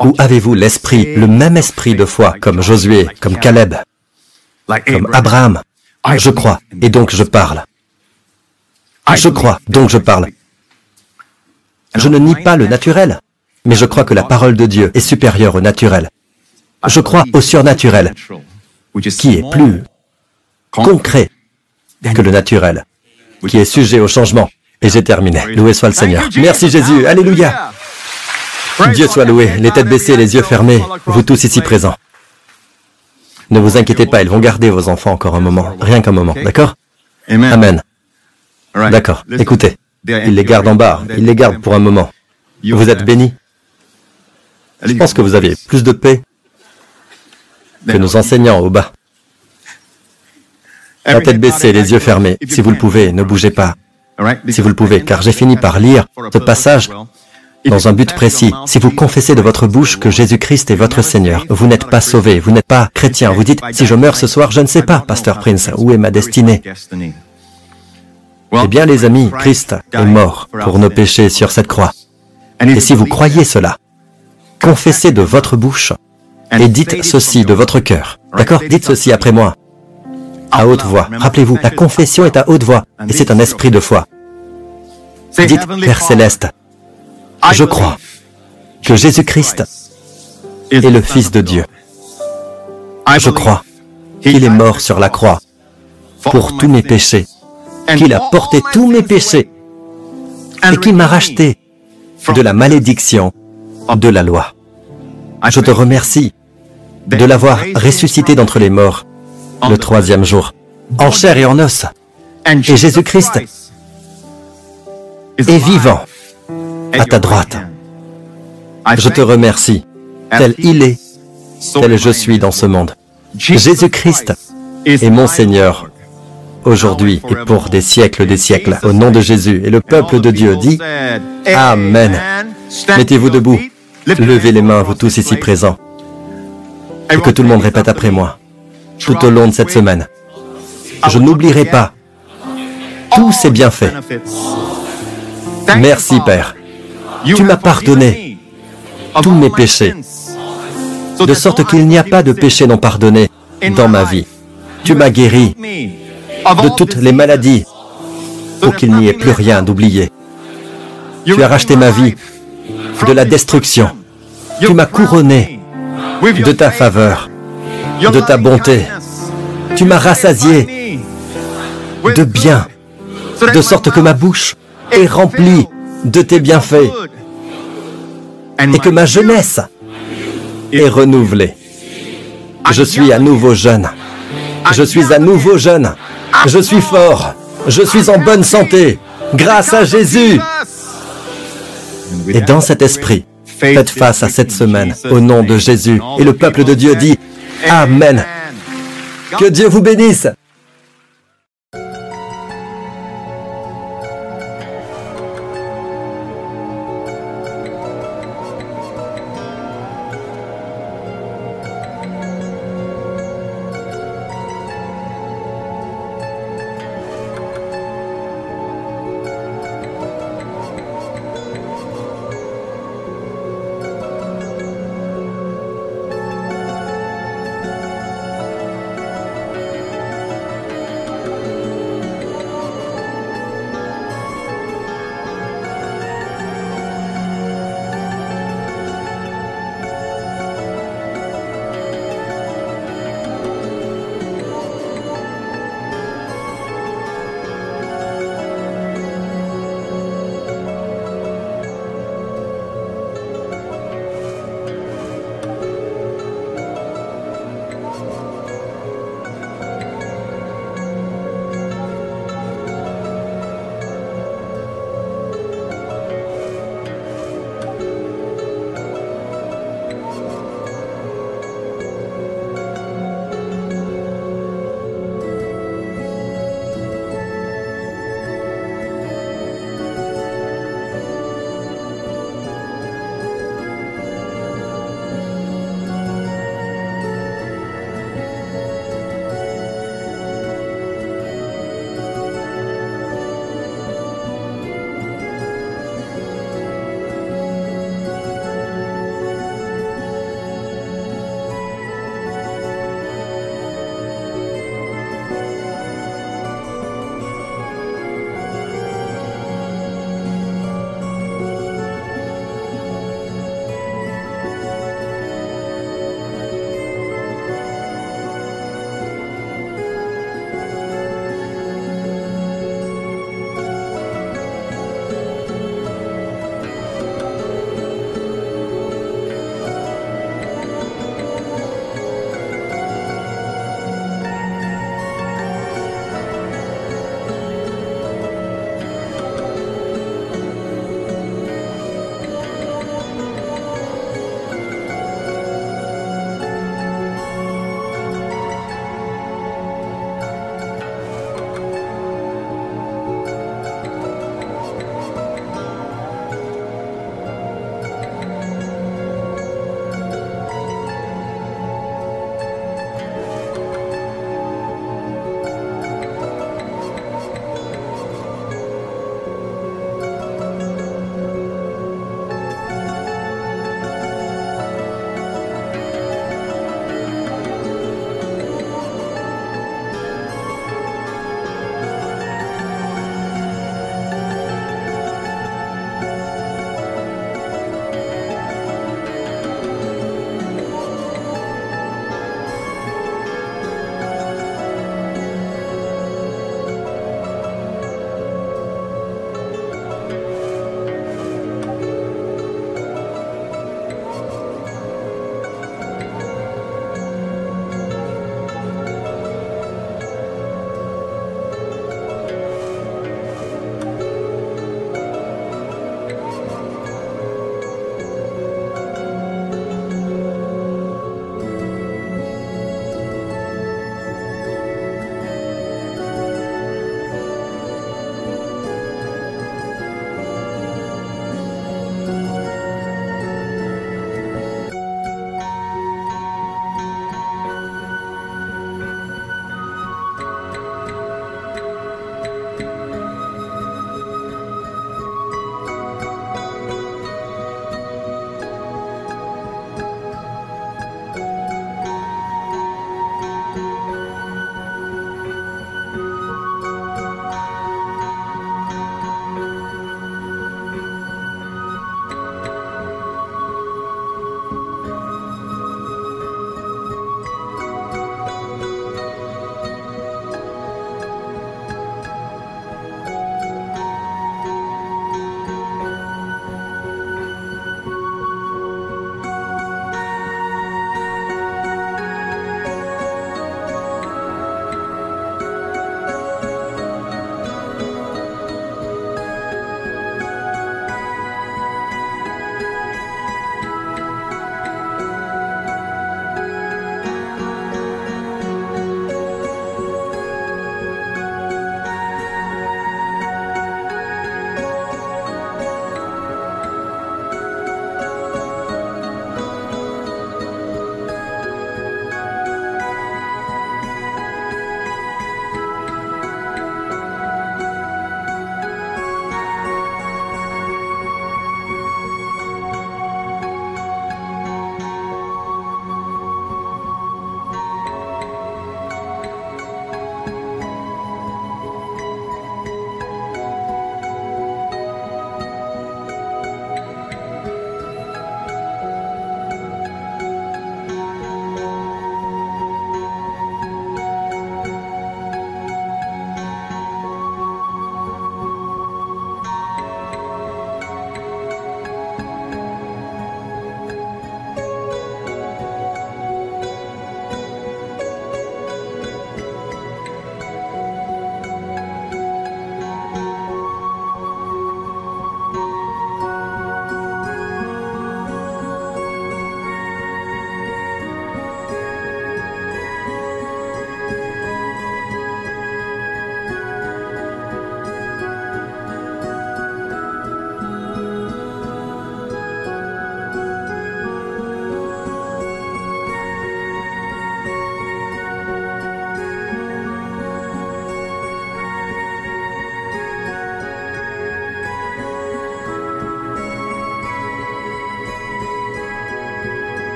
[SPEAKER 1] Ou avez-vous l'esprit, le même esprit de foi, comme Josué, comme Caleb, comme Abraham? Je crois, et donc je parle. Je crois, donc je parle. Je ne nie pas le naturel, mais je crois que la parole de Dieu est supérieure au naturel. Je crois au surnaturel, qui est plus concret que le naturel, qui est sujet au changement. Et j'ai terminé. Loué soit le Seigneur. Merci Jésus. Alléluia. Dieu soit loué. Les têtes baissées, les yeux fermés, vous tous ici présents. Ne vous inquiétez pas, ils vont garder vos enfants encore un moment. Rien qu'un moment, d'accord? Amen. D'accord. Écoutez, ils les gardent en bas. Ils les gardent pour un moment. Vous êtes bénis. Je pense que vous avez plus de paix que nos enseignants au bas. La tête baissée, les yeux fermés. Si vous le pouvez, ne bougez pas. Si vous le pouvez, car j'ai fini par lire ce passage dans un but précis. Si vous confessez de votre bouche que Jésus-Christ est votre Seigneur, vous n'êtes pas sauvé, vous n'êtes pas chrétien. Vous dites, si je meurs ce soir, je ne sais pas, Pasteur Prince, où est ma destinée? Eh bien, les amis, Christ est mort pour nos péchés sur cette croix. Et si vous croyez cela, confessez de votre bouche et dites ceci de votre cœur. D'accord? Dites ceci après moi, à haute voix. Rappelez-vous, la confession est à haute voix, et c'est un esprit de foi. Dites, Père Céleste, je crois que Jésus-Christ est le Fils de Dieu. Je crois qu'il est mort sur la croix pour tous mes péchés, qu'il a porté tous mes péchés et qu'il m'a racheté de la malédiction de la loi. Je te remercie de l'avoir ressuscité d'entre les morts le troisième jour, en chair et en os. Et Jésus-Christ est vivant à ta droite. Je te remercie, tel il est, tel je suis dans ce monde. Jésus-Christ est mon Seigneur, aujourd'hui et pour des siècles, au nom de Jésus. Et le peuple de Dieu dit, Amen. Mettez-vous debout, levez les mains, vous tous ici présents, et que tout le monde répète après moi, tout au long de cette semaine. Je n'oublierai pas tous ces bienfaits. Merci, Père. Tu m'as pardonné tous mes péchés, de sorte qu'il n'y a pas de péché non pardonné dans ma vie. Tu m'as guéri de toutes les maladies pour qu'il n'y ait plus rien d'oublié. Tu as racheté ma vie de la destruction. Tu m'as couronné de ta faveur, de ta bonté. Tu m'as rassasié de bien, de sorte que ma bouche est remplie de tes bienfaits et que ma jeunesse est renouvelée. Je suis à nouveau jeune. Je suis à nouveau jeune. Je suis fort. Je suis en bonne santé. Grâce à Jésus. Et dans cet esprit, faites face à cette semaine au nom de Jésus. Et le peuple de Dieu dit Amen. Que Dieu vous bénisse.